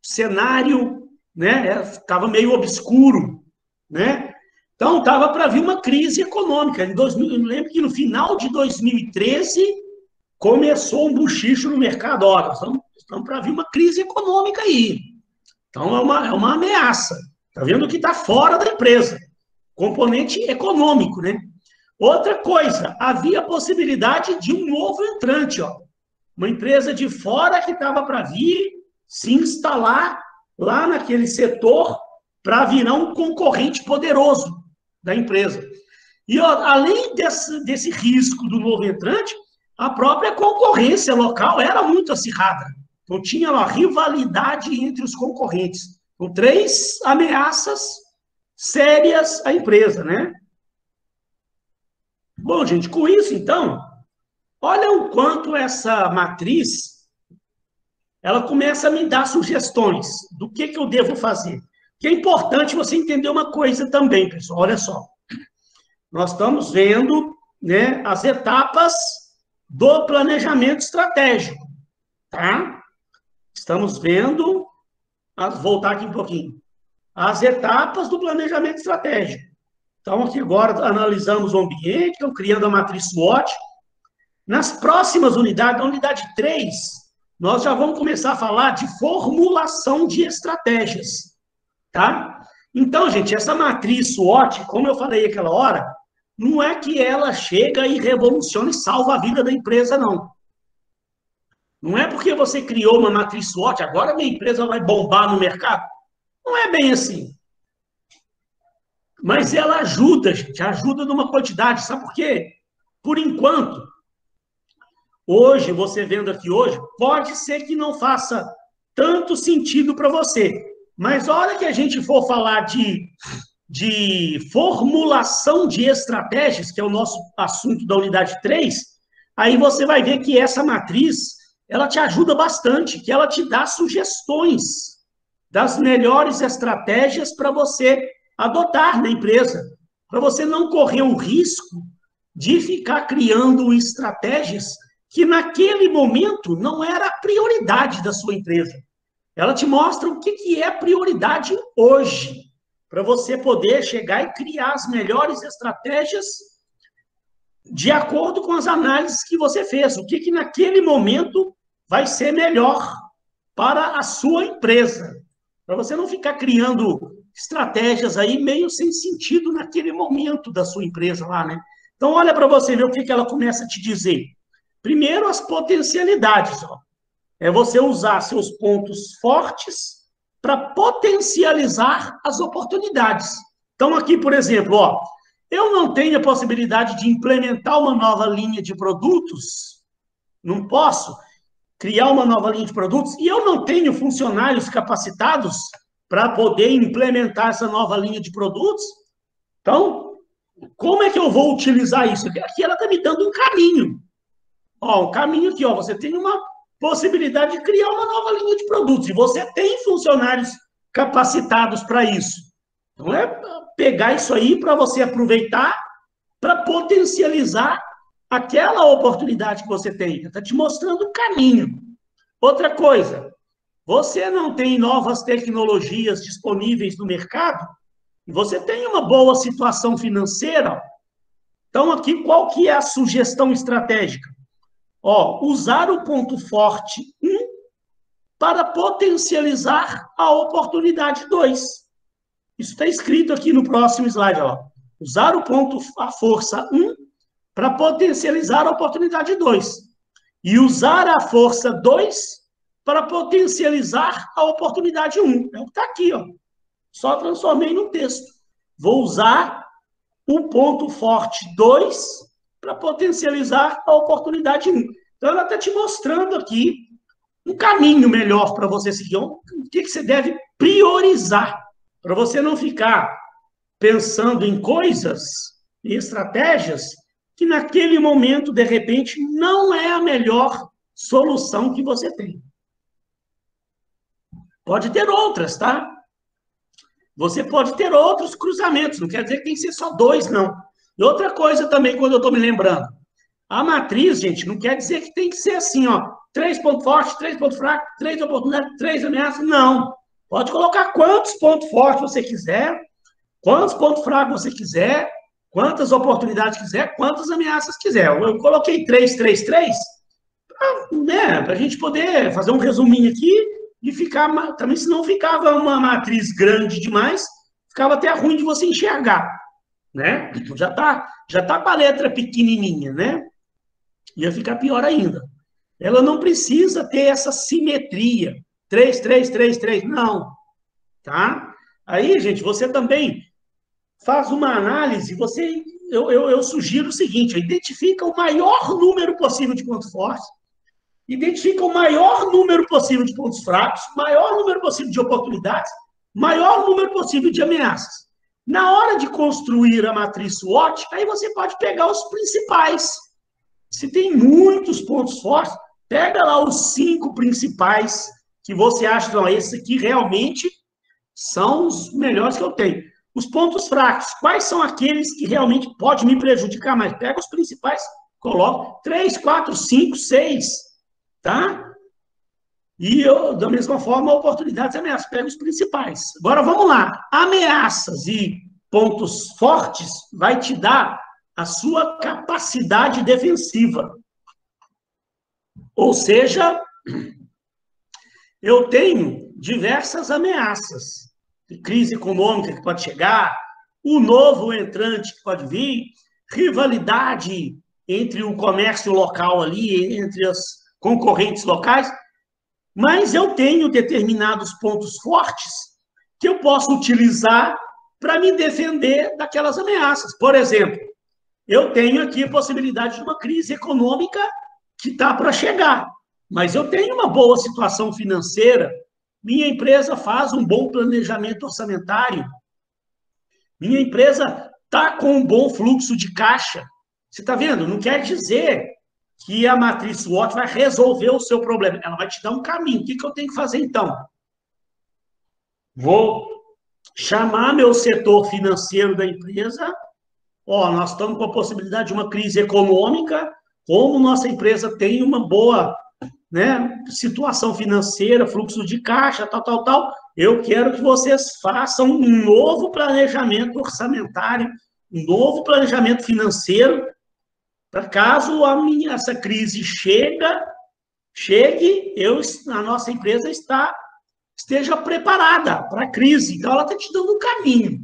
cenário, né, estava meio obscuro, né? Então, estava para vir uma crise econômica. Eu lembro que no final de 2013 começou um buchicho no mercado. Olha, estamos para vir uma crise econômica aí. Então, é uma ameaça. Está vendo que está fora da empresa. Componente econômico, né? Outra coisa, havia a possibilidade de um novo entrante, ó. Uma empresa de fora que estava para vir se instalar lá naquele setor para virar um concorrente poderoso da empresa. E, ó, além desse risco do novo entrante, a própria concorrência local era muito acirrada. Então, tinha uma rivalidade entre os concorrentes. Com 3 ameaças sérias à empresa, né? Bom, gente, com isso, então, olha o quanto essa matriz, ela começa a me dar sugestões do que eu devo fazer. Que é importante você entender uma coisa também, pessoal, olha só. Nós estamos vendo, né, as etapas do planejamento estratégico, tá? Estamos vendo, voltar aqui um pouquinho, as etapas do planejamento estratégico. Então, aqui agora analisamos o ambiente, então, criando a matriz SWOT. Nas próximas unidades, na unidade 3, nós já vamos começar a falar de formulação de estratégias, tá? Então, gente, essa matriz SWOT, como eu falei aquela hora, não é que ela chega e revoluciona e salva a vida da empresa, não. Não é porque você criou uma matriz SWOT, agora minha empresa vai bombar no mercado. Não é bem assim. Mas ela ajuda, gente, ajuda numa quantidade. Sabe por quê? Por enquanto, hoje, você vendo aqui hoje, pode ser que não faça tanto sentido para você. Mas a hora que a gente for falar de formulação de estratégias, que é o nosso assunto da unidade 3, aí você vai ver que essa matriz, ela te ajuda bastante, que ela te dá sugestões das melhores estratégias para você adotar na empresa, para você não correr o risco de ficar criando estratégias que naquele momento não era a prioridade da sua empresa. Ela te mostra o que é prioridade hoje, para você poder chegar e criar as melhores estratégias de acordo com as análises que você fez. O que naquele momento vai ser melhor para a sua empresa. Para você não ficar criando estratégias aí meio sem sentido naquele momento da sua empresa lá, né? Então, olha para você ver o que ela começa a te dizer. Primeiro, as potencialidades, ó. É você usar seus pontos fortes para potencializar as oportunidades. Então, aqui, por exemplo, ó, eu não tenho a possibilidade de implementar uma nova linha de produtos, não posso criar uma nova linha de produtos, e eu não tenho funcionários capacitados para poder implementar essa nova linha de produtos. Então, como é que eu vou utilizar isso? Aqui ela está me dando um caminho. Ó, um caminho aqui, ó, você tem uma possibilidade de criar uma nova linha de produtos, e você tem funcionários capacitados para isso. Então, é pegar isso aí para você aproveitar para potencializar aquela oportunidade que você tem. Está te mostrando o caminho. Outra coisa, você não tem novas tecnologias disponíveis no mercado, e você tem uma boa situação financeira. Então, aqui, qual que é a sugestão estratégica? Ó, usar o ponto forte 1 para potencializar a oportunidade 2. Isso está escrito aqui no próximo slide. Ó. Usar o ponto, a força 1 para potencializar a oportunidade 2. E usar a força 2 para potencializar a oportunidade 1. É o que está aqui. Ó. Só transformei no texto. Vou usar o ponto forte 2 para potencializar a oportunidade 1. Então, ela está te mostrando aqui um caminho melhor para você seguir. O que você deve priorizar, para você não ficar pensando em coisas e estratégias que naquele momento, de repente, não é a melhor solução que você tem. Pode ter outras, tá? Você pode ter outros cruzamentos, não quer dizer que tem que ser só 2, não. E outra coisa também, quando eu estou me lembrando, a matriz, gente, não quer dizer que tem que ser assim, ó, 3 pontos fortes, 3 pontos fracos, 3 oportunidades, 3 ameaças, não. Pode colocar quantos pontos fortes você quiser, quantos pontos fracos você quiser, quantas oportunidades quiser, quantas ameaças quiser. Eu coloquei 3, 3, 3, né, para a gente poder fazer um resuminho aqui e ficar, também se não ficava uma matriz grande demais, ficava até ruim de você enxergar, né? Já tá com a letra pequenininha, né? Ia ficar pior ainda. Ela não precisa ter essa simetria. 3, 3, 3, 3. Não. Tá? Aí, gente, você também faz uma análise. Eu sugiro o seguinte: identifica o maior número possível de pontos fortes identifica o maior número possível de pontos fracos, maior número possível de oportunidades, maior número possível de ameaças. Na hora de construir a matriz SWOT, aí você pode pegar os principais. Se tem muitos pontos fortes, pega lá os 5 principais que você acha, não, esses aqui realmente são os melhores que eu tenho. Os pontos fracos, quais são aqueles que realmente podem me prejudicar mais? Pega os principais, coloca 3, 4, 5, 6, tá? E eu, da mesma forma, oportunidades e ameaças, pega os principais. Agora, vamos lá. Ameaças e pontos fortes vai te dar a sua capacidade defensiva. Ou seja, eu tenho diversas ameaças. Crise econômica que pode chegar, o novo entrante que pode vir, rivalidade entre o comércio local ali, entre as concorrentes locais, mas eu tenho determinados pontos fortes que eu posso utilizar para me defender daquelas ameaças. Por exemplo, eu tenho aqui a possibilidade de uma crise econômica que está para chegar, mas eu tenho uma boa situação financeira, minha empresa faz um bom planejamento orçamentário, minha empresa está com um bom fluxo de caixa. Você está vendo? Não quer dizer que a matriz SWOT vai resolver o seu problema. Ela vai te dar um caminho. O que eu tenho que fazer, então? Vou chamar meu setor financeiro da empresa. Ó, nós estamos com a possibilidade de uma crise econômica. Como nossa empresa tem uma boa, né, situação financeira, fluxo de caixa, tal, eu quero que vocês façam um novo planejamento orçamentário, um novo planejamento financeiro, para caso essa crise chegue, a nossa empresa esteja preparada para a crise. Então, ela está te dando um caminho,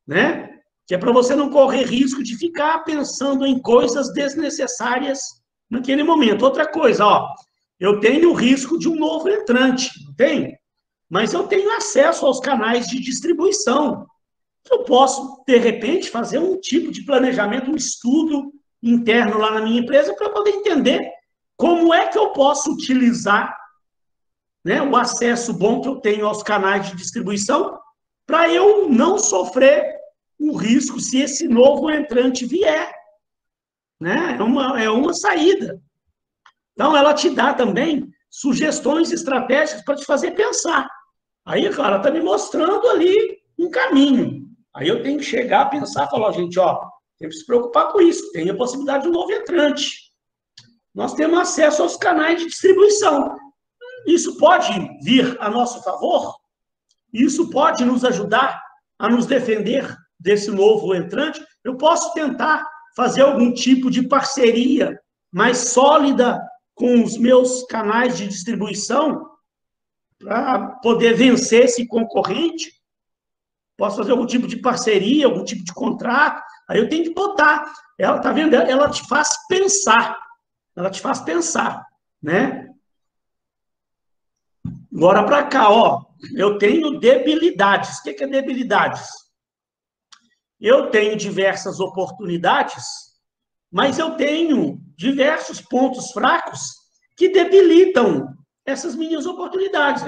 né? Que é para você não correr risco de ficar pensando em coisas desnecessárias naquele momento. Outra coisa, ó, eu tenho o risco de um novo entrante, não tem? Mas eu tenho acesso aos canais de distribuição. Eu posso, de repente, fazer um tipo de planejamento, um estudo interno lá na minha empresa para poder entender como é que eu posso utilizar, né, o acesso bom que eu tenho aos canais de distribuição para eu não sofrer um risco se esse novo entrante vier. Né? É uma saída. Então, ela te dá também sugestões estratégicas para te fazer pensar. Aí, cara, ela está me mostrando ali um caminho. Aí eu tenho que chegar a pensar, falar, gente, ó, tem que se preocupar com isso, tem a possibilidade de um novo entrante. Nós temos acesso aos canais de distribuição. Isso pode vir a nosso favor? Isso pode nos ajudar a nos defender desse novo entrante? Eu posso tentar fazer algum tipo de parceria mais sólida com os meus canais de distribuição para poder vencer esse concorrente? Posso fazer algum tipo de parceria, algum tipo de contrato? Aí eu tenho que botar. Ela, tá vendo? Ela te faz pensar. Ela te faz pensar, né? Agora para cá, ó. Eu tenho debilidades. O que é debilidades? Eu tenho diversas oportunidades, mas eu tenho diversos pontos fracos que debilitam essas minhas oportunidades.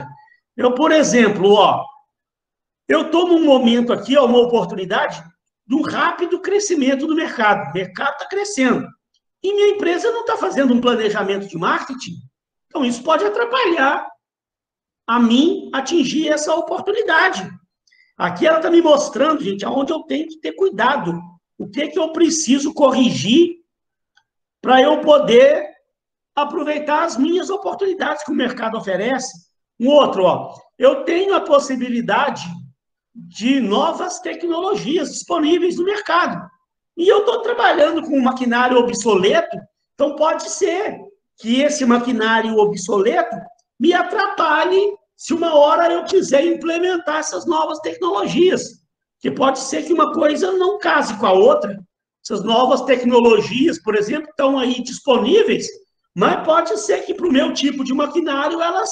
Eu, por exemplo, ó, eu estou num momento aqui, ó, uma oportunidade de um rápido crescimento do mercado. O mercado está crescendo. E minha empresa não está fazendo um planejamento de marketing. Então, isso pode atrapalhar a mim atingir essa oportunidade. Aqui ela está me mostrando, gente, aonde eu tenho que ter cuidado. O que eu preciso corrigir para eu poder aproveitar as minhas oportunidades que o mercado oferece. Um outro, ó, eu tenho a possibilidade de novas tecnologias disponíveis no mercado. E eu estou trabalhando com um maquinário obsoleto, então pode ser que esse maquinário obsoleto me atrapalhe se uma hora eu quiser implementar essas novas tecnologias. Que pode ser que uma coisa não case com a outra. Essas novas tecnologias, por exemplo, estão aí disponíveis, mas pode ser que para o meu tipo de maquinário elas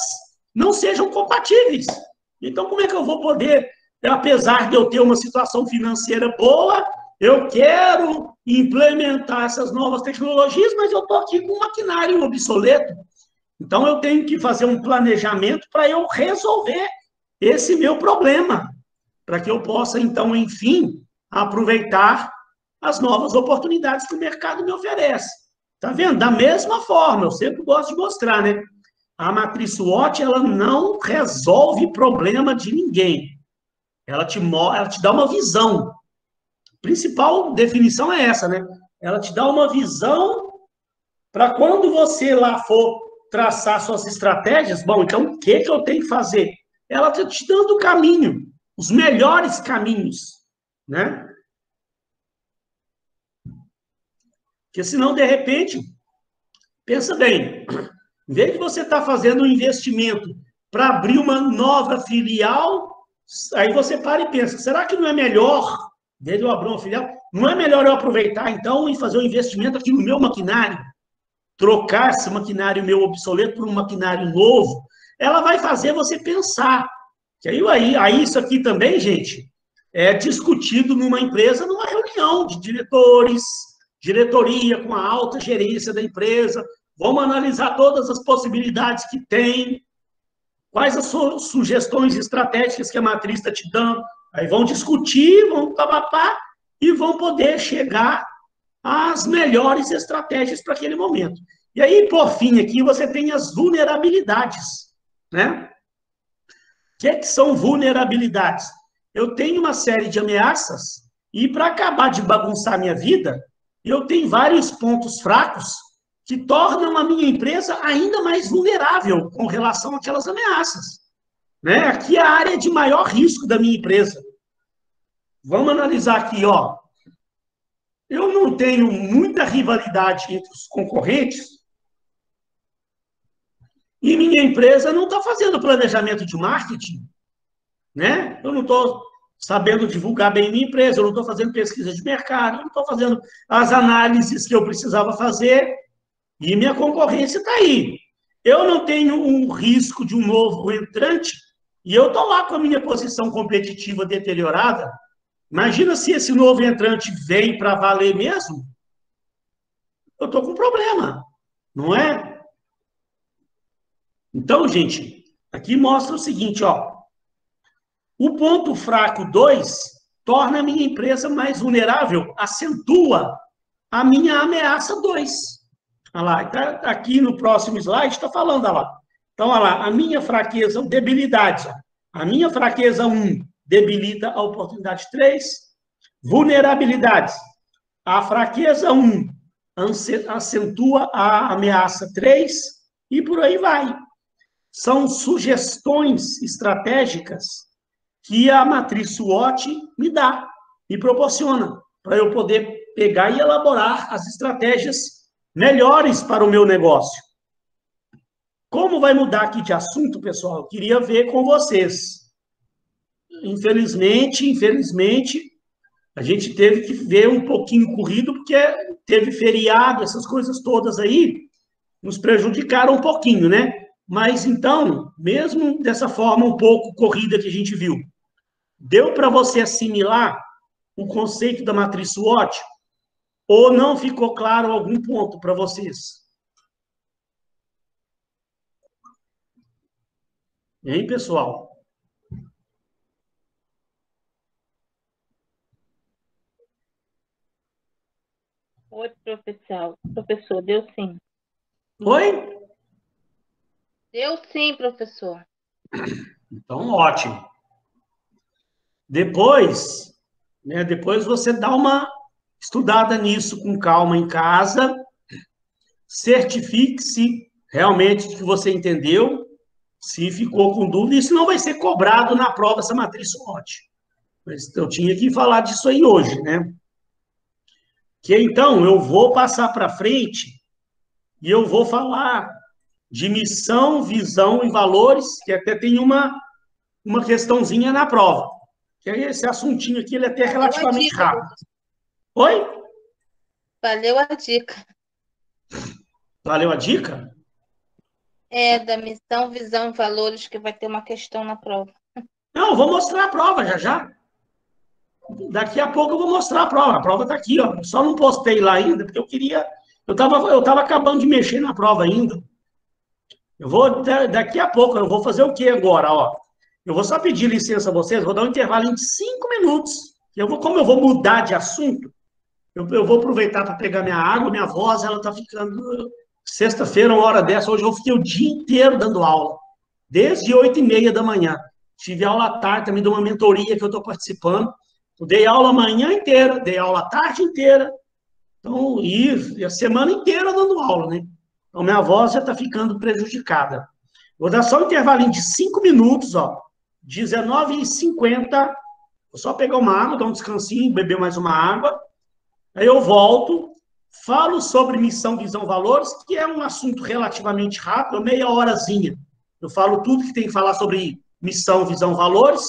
não sejam compatíveis. Então, como é que eu vou poder, apesar de eu ter uma situação financeira boa, eu quero implementar essas novas tecnologias, mas eu estou aqui com um maquinário obsoleto. Então, eu tenho que fazer um planejamento para eu resolver esse meu problema, para que eu possa, então, enfim, aproveitar as novas oportunidades que o mercado me oferece. Tá vendo? Da mesma forma, eu sempre gosto de mostrar, né? A matriz SWOT, ela não resolve problema de ninguém. Ela te dá uma visão. A principal definição é essa, né? Ela te dá uma visão para quando você lá for traçar suas estratégias, bom, então o que eu tenho que fazer? Ela está te dando o caminho, os melhores caminhos, né? Porque senão, de repente, pensa bem, em vez de você estar fazendo um investimento para abrir uma nova filial, aí você para e pensa, será que não é melhor, desde eu abrir uma filial, não é melhor eu aproveitar, então, e fazer um investimento aqui no meu maquinário? Trocar esse maquinário meu obsoleto por um maquinário novo, ela vai fazer você pensar. Que aí isso aqui também, gente, é discutido numa empresa, numa reunião de diretores, diretoria com a alta gerência da empresa, vamos analisar todas as possibilidades que tem, quais as sugestões estratégicas que a matriz está te dando, aí vão discutir, vão papapá, e vão poder chegar às melhores estratégias para aquele momento. E aí, por fim, aqui você tem as vulnerabilidades, né? O que são vulnerabilidades? Eu tenho uma série de ameaças e, para acabar de bagunçar a minha vida, eu tenho vários pontos fracos que tornam a minha empresa ainda mais vulnerável com relação àquelas ameaças. Né? Aqui é a área de maior risco da minha empresa. Vamos analisar aqui, ó. Eu não tenho muita rivalidade entre os concorrentes e minha empresa não está fazendo planejamento de marketing, né? Eu não estou sabendo divulgar bem minha empresa, eu não estou fazendo pesquisa de mercado, eu não estou fazendo as análises que eu precisava fazer e minha concorrência está aí. Eu não tenho um risco de um novo entrante e eu estou lá com a minha posição competitiva deteriorada. Imagina se esse novo entrante vem para valer mesmo. Eu estou com um problema, não é? Então, gente, aqui mostra o seguinte, ó. O ponto fraco 2 torna a minha empresa mais vulnerável, acentua a minha ameaça 2. Olha lá, tá aqui no próximo slide está falando, olha lá. Então, olha lá, a minha fraqueza, debilidade. A minha fraqueza 1 debilita a oportunidade 3. Vulnerabilidades. A fraqueza 1 acentua a ameaça 3 e por aí vai. São sugestões estratégicas que a matriz SWOT me dá, me proporciona, para eu poder pegar e elaborar as estratégias melhores para o meu negócio. Como vai mudar aqui de assunto, pessoal? Eu queria ver com vocês. Infelizmente, a gente teve que ver um pouquinho corrido, porque teve feriado, essas coisas todas aí, nos prejudicaram um pouquinho, né? Mas, então, mesmo dessa forma um pouco corrida que a gente viu, deu para você assimilar o conceito da matriz SWOT? Ou não ficou claro algum ponto para vocês? Hein, pessoal? Oi, professor. Professor, deu sim. Oi? Deu sim, professor. Então, ótimo. Depois, né, depois você dá uma estudada nisso com calma em casa, certifique-se realmente de que você entendeu, se ficou com dúvida, isso não vai ser cobrado na prova, essa matriz SWOT. Mas eu tinha que falar disso aí hoje, né? Que então eu vou passar para frente e eu vou falar de missão, visão e valores, que até tem uma questãozinha na prova. Que aí esse assuntinho aqui ele é até relativamente rápido. Oi? Valeu a dica. Valeu a dica? É, da missão, visão e valores, que vai ter uma questão na prova. Não, eu vou mostrar a prova já já. Daqui a pouco eu vou mostrar a prova. A prova está aqui, ó. Só não postei lá ainda, porque eu queria. Eu tava acabando de mexer na prova ainda. Eu vou, daqui a pouco, eu vou fazer o quê agora, ó? Eu vou só pedir licença a vocês, vou dar um intervalo de 5 minutos. Como eu vou mudar de assunto, eu vou aproveitar para pegar minha água, minha voz, ela está ficando... Sexta-feira, uma hora dessa, hoje eu fiquei o dia inteiro dando aula, desde 8h30 da manhã. Tive aula à tarde, também de uma mentoria que eu estou participando. Eu dei aula a manhã inteira, dei aula a tarde inteira, então, e a semana inteira dando aula, né? Então, minha voz já está ficando prejudicada. Vou dar só um intervalinho de 5 minutos, ó. 19h50. Vou só pegar uma água, dar um descansinho, beber mais uma água. Aí eu volto, falo sobre missão, visão, valores, que é um assunto relativamente rápido, meia horazinha. Eu falo tudo que tem que falar sobre missão, visão, valores,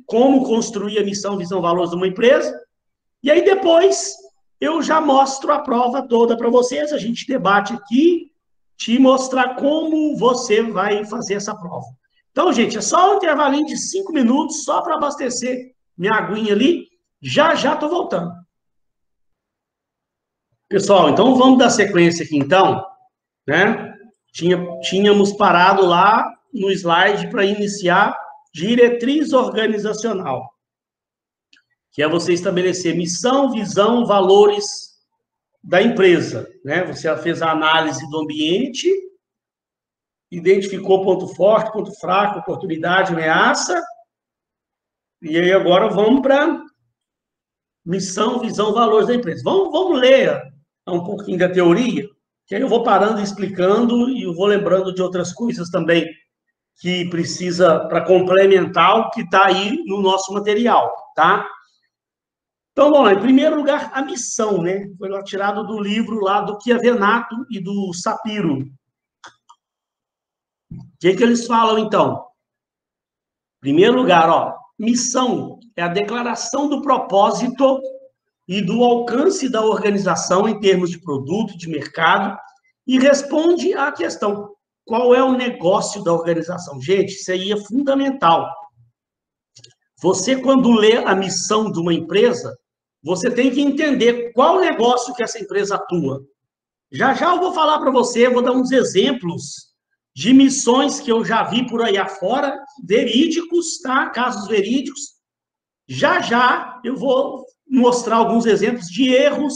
como construir a missão, visão, valores de uma empresa. E aí depois eu já mostro a prova toda para vocês, a gente debate aqui, te mostrar como você vai fazer essa prova. Então, gente, é só um intervalinho de 5 minutos, só para abastecer minha aguinha ali. Já estou voltando. Pessoal, então vamos dar sequência aqui, então, né? Tínhamos parado lá no slide para iniciar diretriz organizacional, que é você estabelecer missão, visão, valores da empresa, né? Você fez a análise do ambiente, identificou ponto forte, ponto fraco, oportunidade, ameaça, e aí agora vamos para missão, visão, valores da empresa. Vamos ler um pouquinho da teoria, que aí eu vou parando e explicando e eu vou lembrando de outras coisas também que precisa para complementar o que está aí no nosso material, tá? Então, vamos lá. Em primeiro lugar, a missão, né? Foi lá tirado do livro lá do Chiavenato e do Sapiro. O que eles falam, então? Em primeiro lugar, ó, missão é a declaração do propósito e do alcance da organização em termos de produto, de mercado, e responde à questão, qual é o negócio da organização? Gente, isso aí é fundamental. Você, quando lê a missão de uma empresa, você tem que entender qual negócio que essa empresa atua. Já eu vou falar para você, vou dar uns exemplos de missões que eu já vi por aí afora, verídicos, tá? Casos verídicos. Já eu vou mostrar alguns exemplos de erros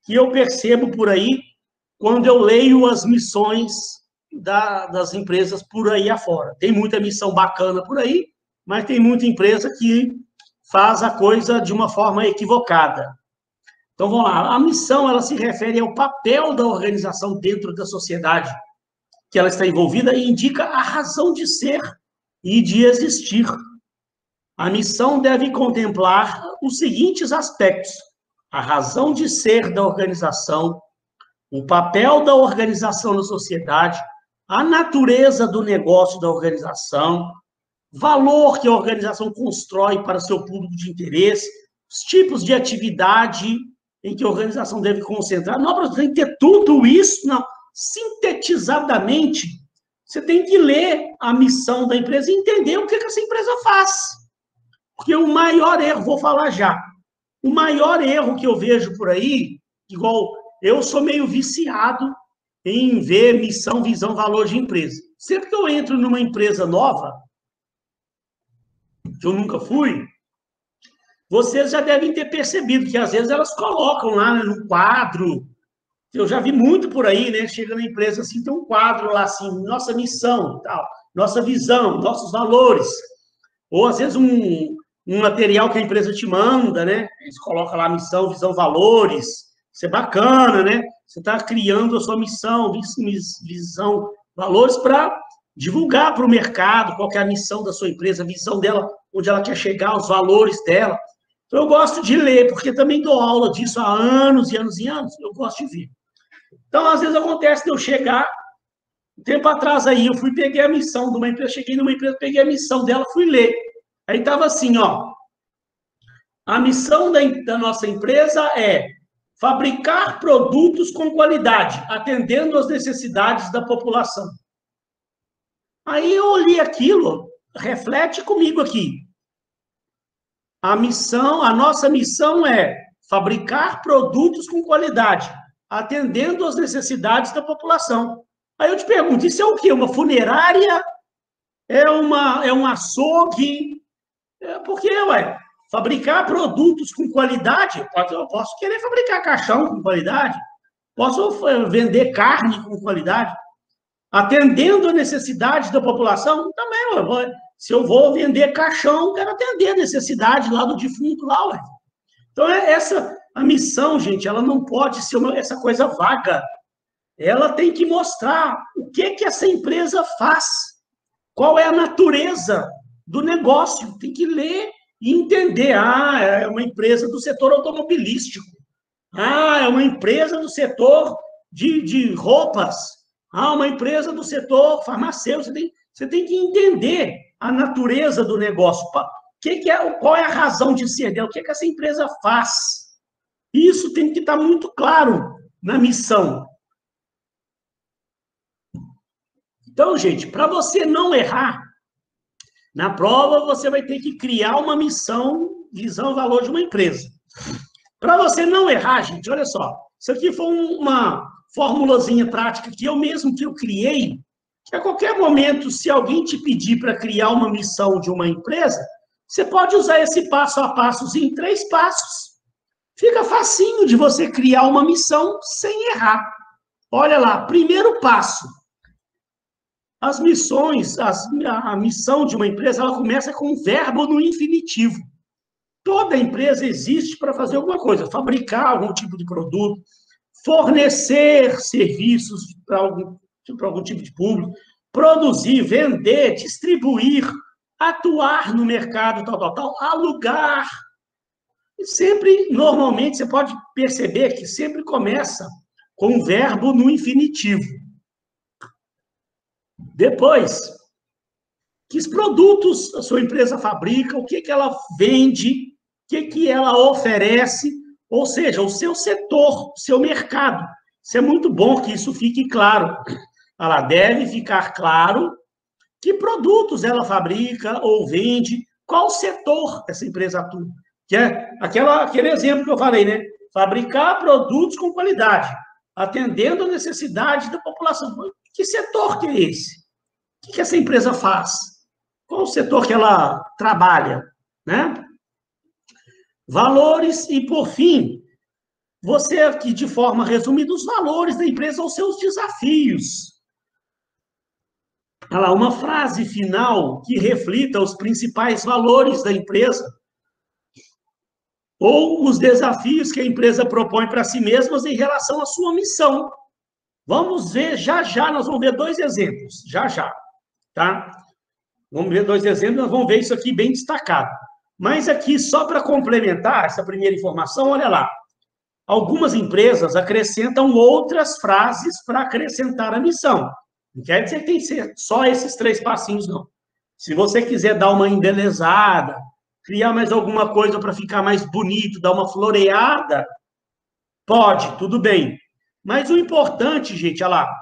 que eu percebo por aí quando eu leio as missões das empresas por aí afora. Tem muita missão bacana por aí, mas tem muita empresa que faz a coisa de uma forma equivocada. Então, vamos lá. A missão, ela se refere ao papel da organização dentro da sociedade que ela está envolvida e indica a razão de ser e de existir. A missão deve contemplar os seguintes aspectos: a razão de ser da organização, o papel da organização na sociedade, a natureza do negócio da organização, valor que a organização constrói para seu público de interesse, os tipos de atividade em que a organização deve concentrar. Não, para você ter tudo isso, não. Sintetizadamente, você tem que ler a missão da empresa e entender o que essa empresa faz. Porque o maior erro, vou falar já, o maior erro que eu vejo por aí, igual eu sou meio viciado em ver missão, visão, valor de empresa. Sempre que eu entro numa empresa nova, que eu nunca fui, vocês já devem ter percebido que às vezes elas colocam lá no quadro, eu já vi muito por aí, né? Chega na empresa assim, tem um quadro lá assim, nossa missão, tal, nossa visão, nossos valores. Ou às vezes um material que a empresa te manda, né? Eles colocam lá missão, visão, valores. Isso é bacana, né? Você está criando a sua missão, visão, valores para divulgar para o mercado qual que é a missão da sua empresa, a visão dela, onde ela quer chegar, os valores dela. Então, eu gosto de ler, porque também dou aula disso há anos e anos e anos. Eu gosto de ver. Então, às vezes acontece de eu chegar, um tempo atrás aí, eu peguei a missão de uma empresa, cheguei numa empresa, peguei a missão dela, fui ler. Aí estava assim, ó, a missão da nossa empresa é fabricar produtos com qualidade, atendendo às necessidades da população. Aí eu olhei aquilo, reflete comigo aqui. A nossa missão é fabricar produtos com qualidade, atendendo às necessidades da população. Aí eu te pergunto, isso é o quê? Uma funerária? É um açougue? Por quê, ué? Fabricar produtos com qualidade? Eu posso querer fabricar caixão com qualidade, posso vender carne com qualidade, atendendo a necessidade da população, também, se eu vou vender caixão, quero atender a necessidade lá do defunto lá, ué. Então, a missão, gente, ela não pode ser essa coisa vaga. Ela tem que mostrar o que essa empresa faz, qual é a natureza do negócio. Tem que ler e entender. Ah, é uma empresa do setor automobilístico. Ah, é uma empresa do setor de roupas. Ah, uma empresa do setor farmacêutico. Você tem que entender a natureza do negócio. Qual é a razão de ser dela? O que essa empresa faz? Isso tem que estar muito claro na missão. Então, gente, para você não errar, na prova você vai ter que criar uma missão, visão, valor de uma empresa. Para você não errar, gente, olha só, isso aqui foi uma formulazinha prática que eu criei, que a qualquer momento, se alguém te pedir para criar uma missão de uma empresa, você pode usar esse passo a passo em 3 passos. Fica facinho de você criar uma missão sem errar. Olha lá, primeiro passo. As missões, a missão de uma empresa, ela começa com um verbo no infinitivo. Toda empresa existe para fazer alguma coisa, fabricar algum tipo de produto, fornecer serviços para algum tipo de público, produzir, vender, distribuir, atuar no mercado, tal, alugar. E sempre, normalmente, você pode perceber que sempre começa com um verbo no infinitivo. Depois, que produtos a sua empresa fabrica, o que ela vende, o que ela oferece, ou seja, o seu setor, o seu mercado. Isso é muito bom que isso fique claro. Ela deve ficar claro que produtos ela fabrica ou vende, qual setor essa empresa atua. Que é aquele exemplo que eu falei, né? Fabricar produtos com qualidade, atendendo a necessidade da população. Que setor que é esse? O que essa empresa faz? Qual o setor que ela trabalha? Né? Valores e, por fim, você aqui, de forma resumida, os valores da empresa ou seus desafios. Olha lá, uma frase final que reflita os principais valores da empresa ou os desafios que a empresa propõe para si mesma em relação à sua missão. Vamos ver, já, nós vamos ver 2 exemplos, já, tá? Vamos ver 2 exemplos, nós vamos ver isso aqui bem destacado. Mas aqui, só para complementar essa primeira informação, olha lá. Algumas empresas acrescentam outras frases para acrescentar a missão. Não quer dizer que tem que ser só esses 3 passinhos, não. Se você quiser dar uma embelezada, criar mais alguma coisa para ficar mais bonito, dar uma floreada, pode, tudo bem. Mas o importante, gente, olha lá,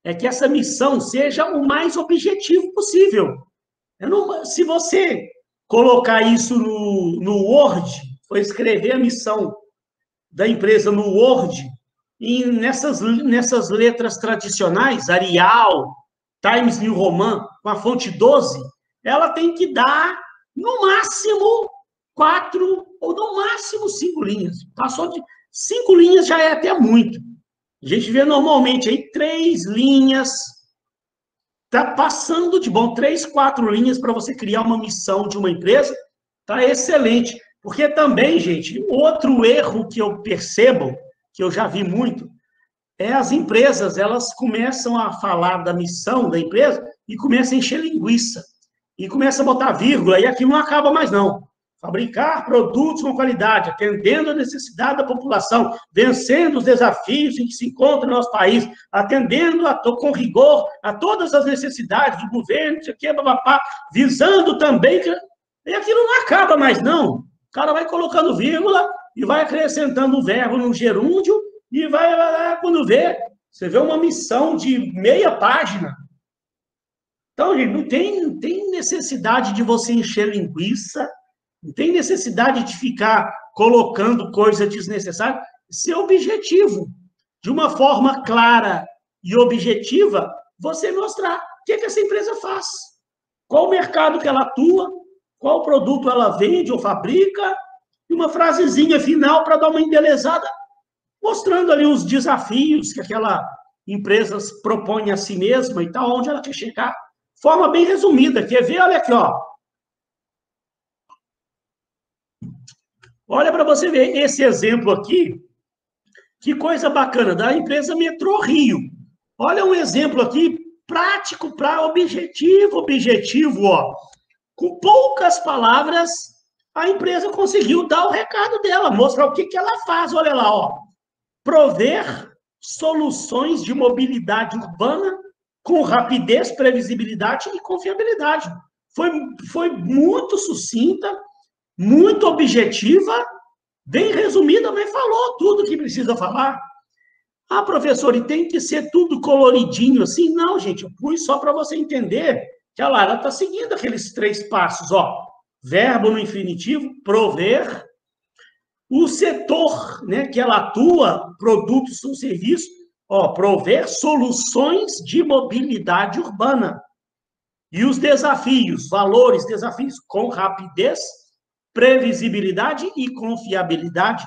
é que essa missão seja o mais objetivo possível. Se você colocar isso no Word, for escrever a missão da empresa no Word, e nessas letras tradicionais, Arial, Times New Roman, com a fonte 12, ela tem que dar, no máximo, 4 ou no máximo 5 linhas. Passou de 5 linhas já é até muito. A gente vê normalmente aí 3 linhas, está passando de bom, 3, 4 linhas para você criar uma missão de uma empresa, está excelente. Porque também, gente, outro erro que eu percebo, que eu já vi muito, é as empresas, elas começam a falar da missão da empresa e começam a encher linguiça. E começam a botar vírgula, e aquilo não acaba mais, não. Fabricar produtos com qualidade, atendendo a necessidade da população, vencendo os desafios em que se encontra o nosso país, atendendo com rigor a todas as necessidades do governo, visando também... E aquilo não acaba mais, não. O cara vai colocando vírgula e vai acrescentando um verbo no gerúndio e vai quando vê, você vê uma missão de meia página. Então, gente, não tem necessidade de você encher linguiça, não tem necessidade de ficar colocando coisa desnecessária. Ser objetivo, de uma forma clara e objetiva, você mostrar o que essa empresa faz, qual o mercado que ela atua, qual produto ela vende ou fabrica, e uma frasezinha final para dar uma embelezada, mostrando ali os desafios que aquela empresa propõe a si mesma e tal, onde ela quer chegar. Forma bem resumida. Quer ver? Olha aqui, ó. Olha para você ver esse exemplo aqui. Que coisa bacana, da empresa Metrô Rio. Olha um exemplo aqui, prático para objetivo, ó. Com poucas palavras, a empresa conseguiu dar o recado dela, mostrar o que ela faz. Olha lá, ó. Prover soluções de mobilidade urbana com rapidez, previsibilidade e confiabilidade. Foi muito sucinta, muito objetiva, bem resumida, mas falou tudo que precisa falar. Ah, professor, e tem que ser tudo coloridinho assim? Não, gente, eu pus só para você entender que a Lara está seguindo aqueles 3 passos, ó. Verbo no infinitivo, prover. O setor, né, que ela atua, produtos ou serviços, ó, prover soluções de mobilidade urbana. E os desafios, valores, desafios com rapidez, previsibilidade e confiabilidade.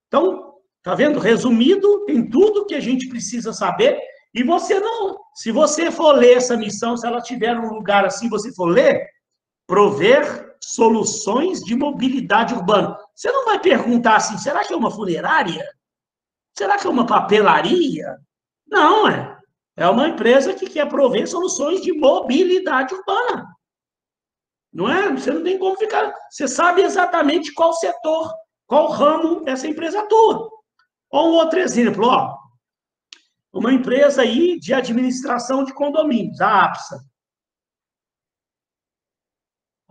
Então, tá vendo? Resumido, tem tudo que a gente precisa saber. E você não, se você for ler essa missão, se ela tiver um lugar assim, você for ler, prover soluções de mobilidade urbana. Você não vai perguntar assim, será que é uma funerária? Será que é uma papelaria? Não, é uma empresa que quer prover soluções de mobilidade urbana. Não é? Você não tem como ficar... Você sabe exatamente qual setor, qual ramo essa empresa atua. Ou um outro exemplo, ó. Uma empresa aí de administração de condomínios, a APSA.